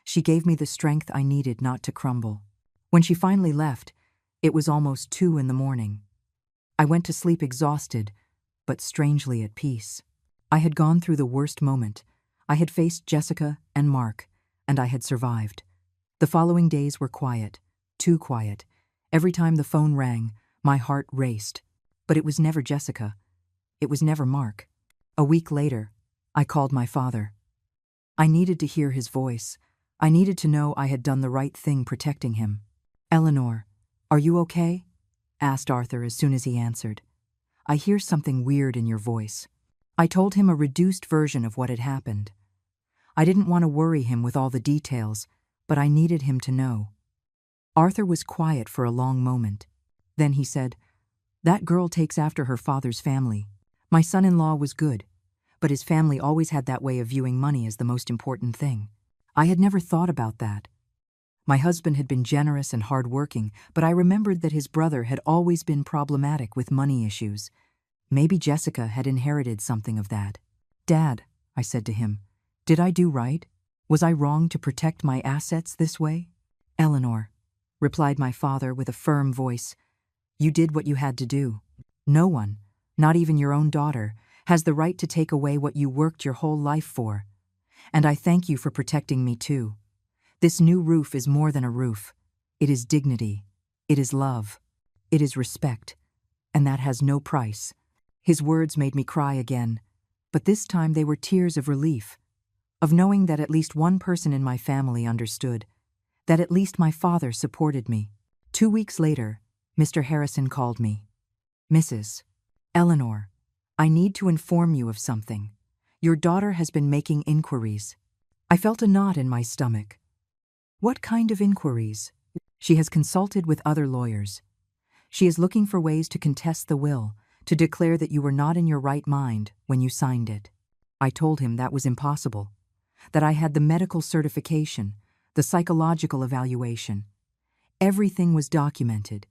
She gave me the strength I needed not to crumble. When she finally left, it was almost 2 in the morning. I went to sleep exhausted, but strangely at peace. I had gone through the worst moment. I had faced Jessica and Mark, and I had survived. The following days were quiet, too quiet. Every time the phone rang, my heart raced. But it was never Jessica. It was never Mark. A week later, I called my father. I needed to hear his voice. I needed to know I had done the right thing protecting him. "Eleanor, are you okay?" asked Arthur as soon as he answered. "I hear something weird in your voice." I told him a reduced version of what had happened. I didn't want to worry him with all the details, but I needed him to know. Arthur was quiet for a long moment. Then he said, "That girl takes after her father's family. My son-in-law was good, but his family always had that way of viewing money as the most important thing. I had never thought about that. My husband had been generous and hardworking, but I remembered that his brother had always been problematic with money issues. Maybe Jessica had inherited something of that." "Dad," I said to him, "did I do right? Was I wrong to protect my assets this way?" "Eleanor," replied my father with a firm voice, "you did what you had to do. No one, not even your own daughter, has the right to take away what you worked your whole life for. And I thank you for protecting me too. This new roof is more than a roof. It is dignity. It is love. It is respect. And that has no price." His words made me cry again, but this time they were tears of relief, of knowing that at least one person in my family understood, that at least my father supported me. 2 weeks later, Mr. Harrison called me. "Mrs. Eleanor, I need to inform you of something. Your daughter has been making inquiries." I felt a knot in my stomach. "What kind of inquiries?" "She has consulted with other lawyers. She is looking for ways to contest the will, to declare that you were not in your right mind when you signed it." I told him that was impossible, that I had the medical certification, the psychological evaluation. Everything was documented.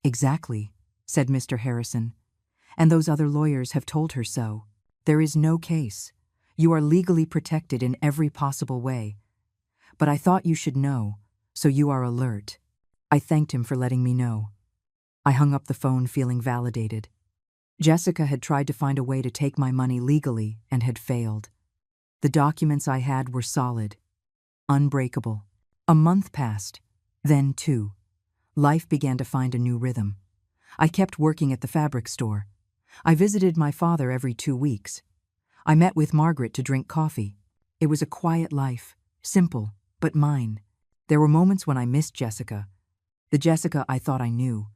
"Exactly," said Mr. Harrison. "And those other lawyers have told her so. There is no case. You are legally protected in every possible way. But I thought you should know, so you are alert." I thanked him for letting me know. I hung up the phone feeling validated. Jessica had tried to find a way to take my money legally and had failed. The documents I had were solid, unbreakable. A month passed, then 2. Life began to find a new rhythm. I kept working at the fabric store. I visited my father every 2 weeks. I met with Margaret to drink coffee. It was a quiet life, simple, but mine. There were moments when I missed Jessica, the Jessica I thought I knew.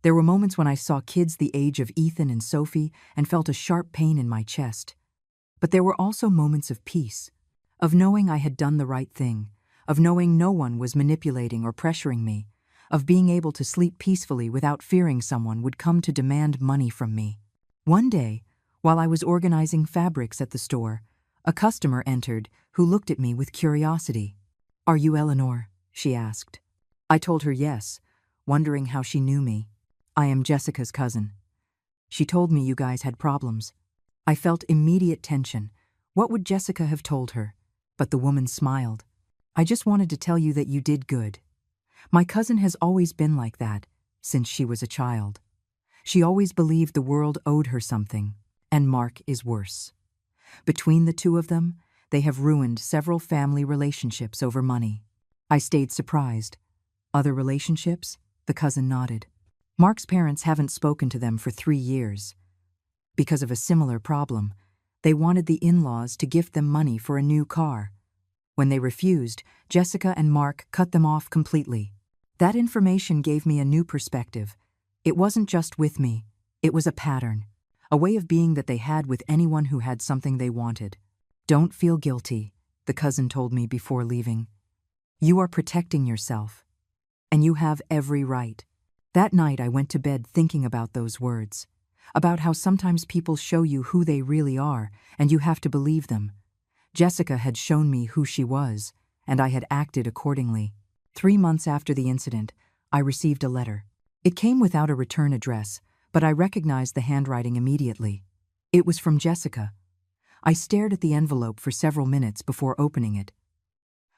There were moments when I saw kids the age of Ethan and Sophie and felt a sharp pain in my chest. But there were also moments of peace, of knowing I had done the right thing, of knowing no one was manipulating or pressuring me, of being able to sleep peacefully without fearing someone would come to demand money from me. One day, while I was organizing fabrics at the store, a customer entered who looked at me with curiosity. "Are you Eleanor?" she asked. I told her yes, wondering how she knew me. "I am Jessica's cousin. She told me you guys had problems." I felt immediate tension. What would Jessica have told her? But the woman smiled. "I just wanted to tell you that you did good. My cousin has always been like that, since she was a child. She always believed the world owed her something, and Mark is worse. Between the two of them, they have ruined several family relationships over money." I stayed surprised. "Other relationships?" The cousin nodded. "Mark's parents haven't spoken to them for 3 years. Because of a similar problem, they wanted the in-laws to gift them money for a new car. When they refused, Jessica and Mark cut them off completely. That information gave me a new perspective. It wasn't just with me, it was a pattern, a way of being that they had with anyone who had something they wanted. Don't feel guilty, the cousin told me before leaving. You are protecting yourself, and you have every right. That night I went to bed thinking about those words, about how sometimes people show you who they really are, and you have to believe them. Jessica had shown me who she was, and I had acted accordingly. 3 months after the incident, I received a letter. It came without a return address, but I recognized the handwriting immediately. It was from Jessica. I stared at the envelope for several minutes before opening it.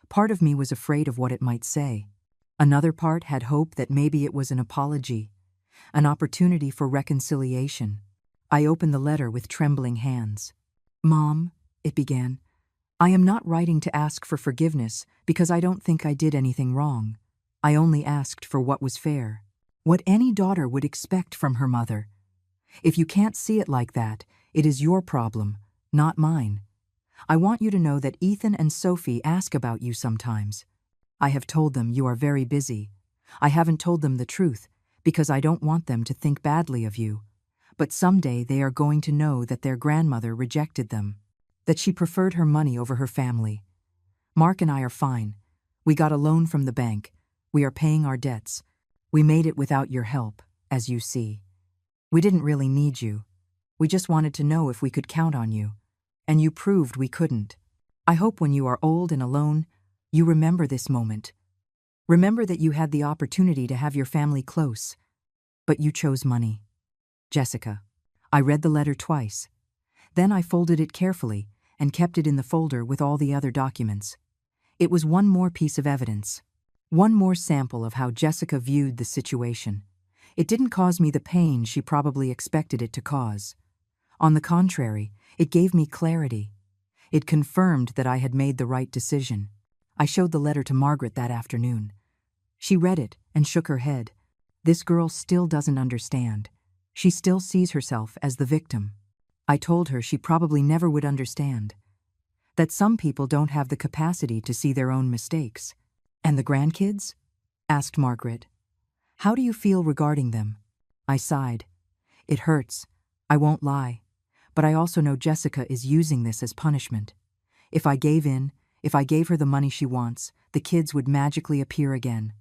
Part of me was afraid of what it might say. Another part had hope that maybe it was an apology, an opportunity for reconciliation. I opened the letter with trembling hands. "Mom," it began, "I am not writing to ask for forgiveness because I don't think I did anything wrong. I only asked for what was fair, what any daughter would expect from her mother. If you can't see it like that, it is your problem, not mine. I want you to know that Ethan and Sophie ask about you sometimes. I have told them you are very busy. I haven't told them the truth, because I don't want them to think badly of you. But someday they are going to know that their grandmother rejected them, that she preferred her money over her family. Mark and I are fine. We got a loan from the bank. We are paying our debts. We made it without your help, as you see. We didn't really need you. We just wanted to know if we could count on you. And you proved we couldn't. I hope when you are old and alone, you remember this moment. Remember that you had the opportunity to have your family close, but you chose money. Jessica. I read the letter twice. Then I folded it carefully and kept it in the folder with all the other documents. It was one more piece of evidence. One more sample of how Jessica viewed the situation. It didn't cause me the pain she probably expected it to cause. On the contrary, it gave me clarity. It confirmed that I had made the right decision. I showed the letter to Margaret that afternoon. She read it and shook her head. This girl still doesn't understand. She still sees herself as the victim. I told her she probably never would understand. That some people don't have the capacity to see their own mistakes. And the grandkids? Asked Margaret. How do you feel regarding them? I sighed. It hurts. I won't lie. But I also know Jessica is using this as punishment. If I gave in, if I gave her the money she wants, the kids would magically appear again.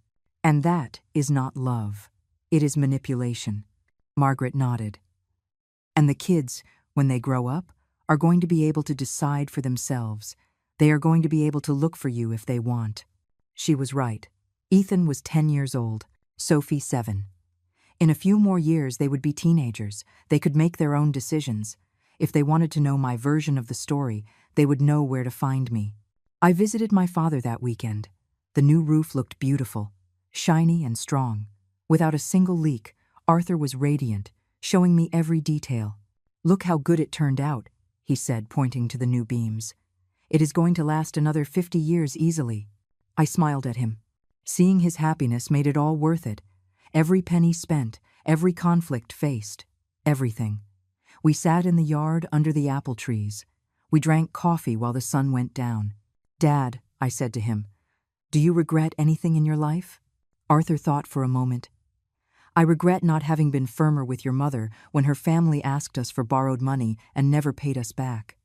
And that is not love. It is manipulation. Margaret nodded. And the kids, when they grow up, are going to be able to decide for themselves. They are going to be able to look for you if they want. She was right. Ethan was 10 years old, Sophie 7. In a few more years they would be teenagers. They could make their own decisions. If they wanted to know my version of the story, they would know where to find me. I visited my father that weekend. The new roof looked beautiful, shiny and strong. Without a single leak, Arthur was radiant, showing me every detail. Look how good it turned out, he said, pointing to the new beams. It is going to last another 50 years easily. I smiled at him. Seeing his happiness made it all worth it. Every penny spent, every conflict faced, everything. We sat in the yard under the apple trees. We drank coffee while the sun went down. Dad, I said to him, do you regret anything in your life? Arthur thought for a moment. I regret not having been firmer with your mother when her family asked us for borrowed money and never paid us back.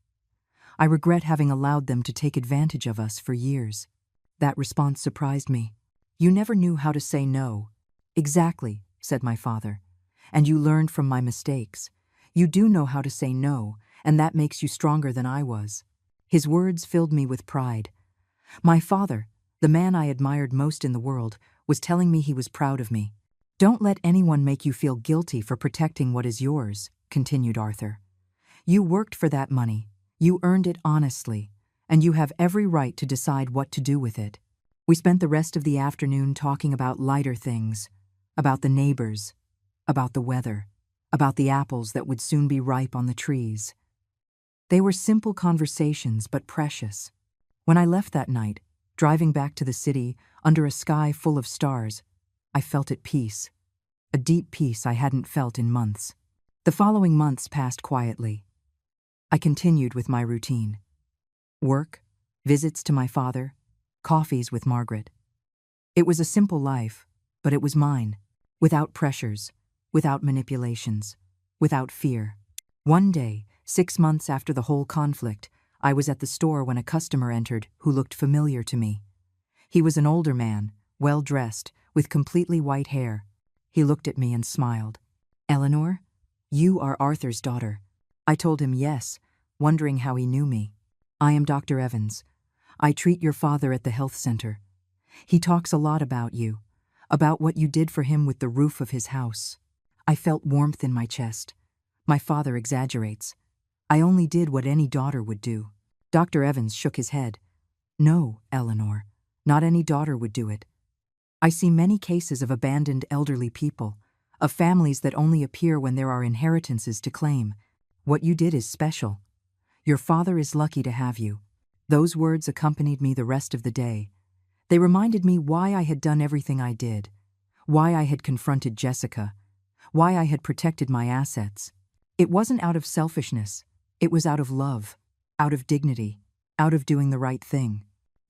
I regret having allowed them to take advantage of us for years. That response surprised me. You never knew how to say no. Exactly, said my father. And you learned from my mistakes. You do know how to say no, and that makes you stronger than I was. His words filled me with pride. My father, the man I admired most in the world, was telling me he was proud of me. Don't let anyone make you feel guilty for protecting what is yours, continued Arthur. You worked for that money. You earned it honestly, and you have every right to decide what to do with it. We spent the rest of the afternoon talking about lighter things, about the neighbors, about the weather, about the apples that would soon be ripe on the trees. They were simple conversations, but precious. When I left that night, driving back to the city under a sky full of stars, I felt at peace, a deep peace I hadn't felt in months. The following months passed quietly. I continued with my routine. Work, visits to my father, coffees with Margaret. It was a simple life, but it was mine, without pressures, without manipulations, without fear. One day, 6 months after the whole conflict, I was at the store when a customer entered who looked familiar to me. He was an older man, well-dressed, with completely white hair. He looked at me and smiled. Eleanor, you are Arthur's daughter. I told him yes, wondering how he knew me. I am Dr. Evans. I treat your father at the health center. He talks a lot about you, about what you did for him with the roof of his house. I felt warmth in my chest. My father exaggerates. I only did what any daughter would do. Dr. Evans shook his head. No, Eleanor, not any daughter would do it. I see many cases of abandoned elderly people, of families that only appear when there are inheritances to claim. What you did is special. Your father is lucky to have you. Those words accompanied me the rest of the day. They reminded me why I had done everything I did, why I had confronted Jessica, why I had protected my assets. It wasn't out of selfishness. It was out of love, out of dignity. out of doing the right thing.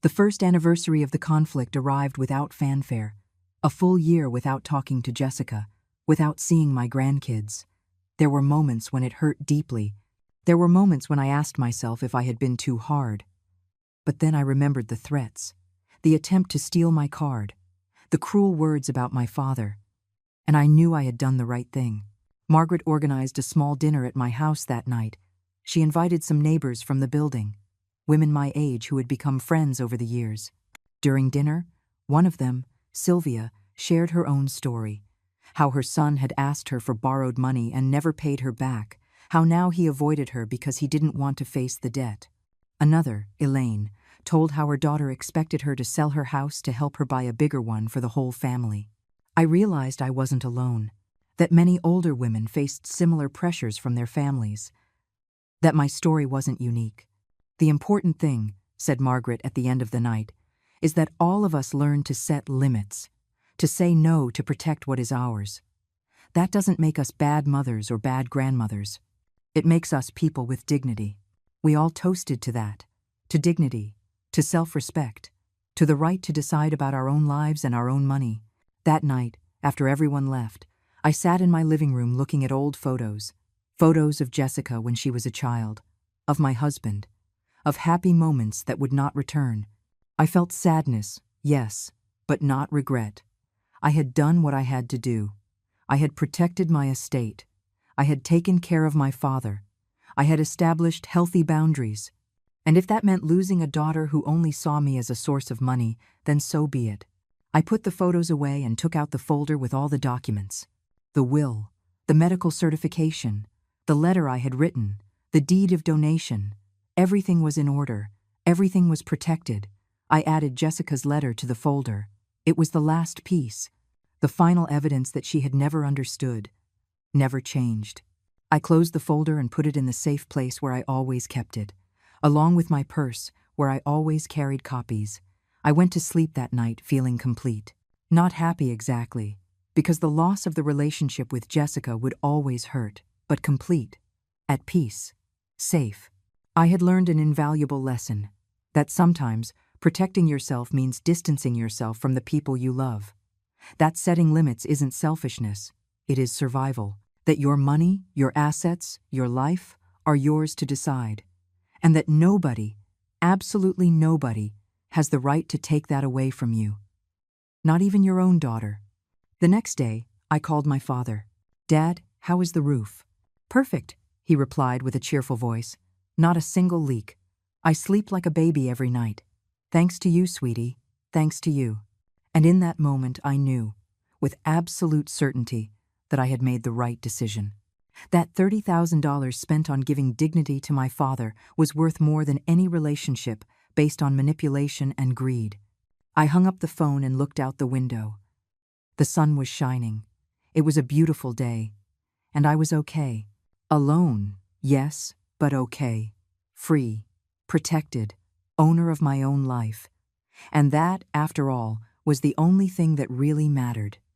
The first anniversary of the conflict arrived without fanfare, a full year without talking to Jessica, without seeing my grandkids. There were moments when it hurt deeply. There were moments when I asked myself if I had been too hard. But then I remembered the threats, the attempt to steal my card, the cruel words about my father, and I knew I had done the right thing. Margaret organized a small dinner at my house that night. She invited some neighbors from the building, women my age who had become friends over the years. During dinner, one of them, Sylvia, shared her own story, how her son had asked her for borrowed money and never paid her back, how now he avoided her because he didn't want to face the debt. Another, Elaine, told how her daughter expected her to sell her house to help her buy a bigger one for the whole family. I realized I wasn't alone, that many older women faced similar pressures from their families, that my story wasn't unique. The important thing, said Margaret at the end of the night, is that all of us learn to set limits, to say no to protect what is ours. That doesn't make us bad mothers or bad grandmothers. It makes us people with dignity. We all toasted to that, to dignity, to self-respect, to the right to decide about our own lives and our own money. That night, after everyone left, I sat in my living room looking at old photos of Jessica when she was a child, of my husband, of happy moments that would not return. I felt sadness, yes, but not regret. I had done what I had to do. I had protected my estate. I had taken care of my father. I had established healthy boundaries. And if that meant losing a daughter who only saw me as a source of money, then so be it. I put the photos away and took out the folder with all the documents. The will, the medical certification, the letter I had written, the deed of donation. Everything was in order. Everything was protected. I added Jessica's letter to the folder. It was the last piece, the final evidence that she had never understood, never changed. I closed the folder and put it in the safe place where I always kept it, along with my purse, where I always carried copies. I went to sleep that night feeling complete. Not happy exactly, because the loss of the relationship with Jessica would always hurt, but complete, at peace, safe. I had learned an invaluable lesson, that sometimes protecting yourself means distancing yourself from the people you love. That setting limits isn't selfishness, it is survival. That your money, your assets, your life are yours to decide. And that nobody, absolutely nobody, has the right to take that away from you. Not even your own daughter. The next day, I called my father. "Dad, how is the roof?" "Perfect," he replied with a cheerful voice. "Not a single leak. I sleep like a baby every night. Thanks to you, sweetie. Thanks to you." And in that moment I knew, with absolute certainty, that I had made the right decision. That $30,000 spent on giving dignity to my father was worth more than any relationship based on manipulation and greed. I hung up the phone and looked out the window. The sun was shining. It was a beautiful day. And I was okay. Alone, yes, but okay. Free, protected, owner of my own life. And that, after all, was the only thing that really mattered.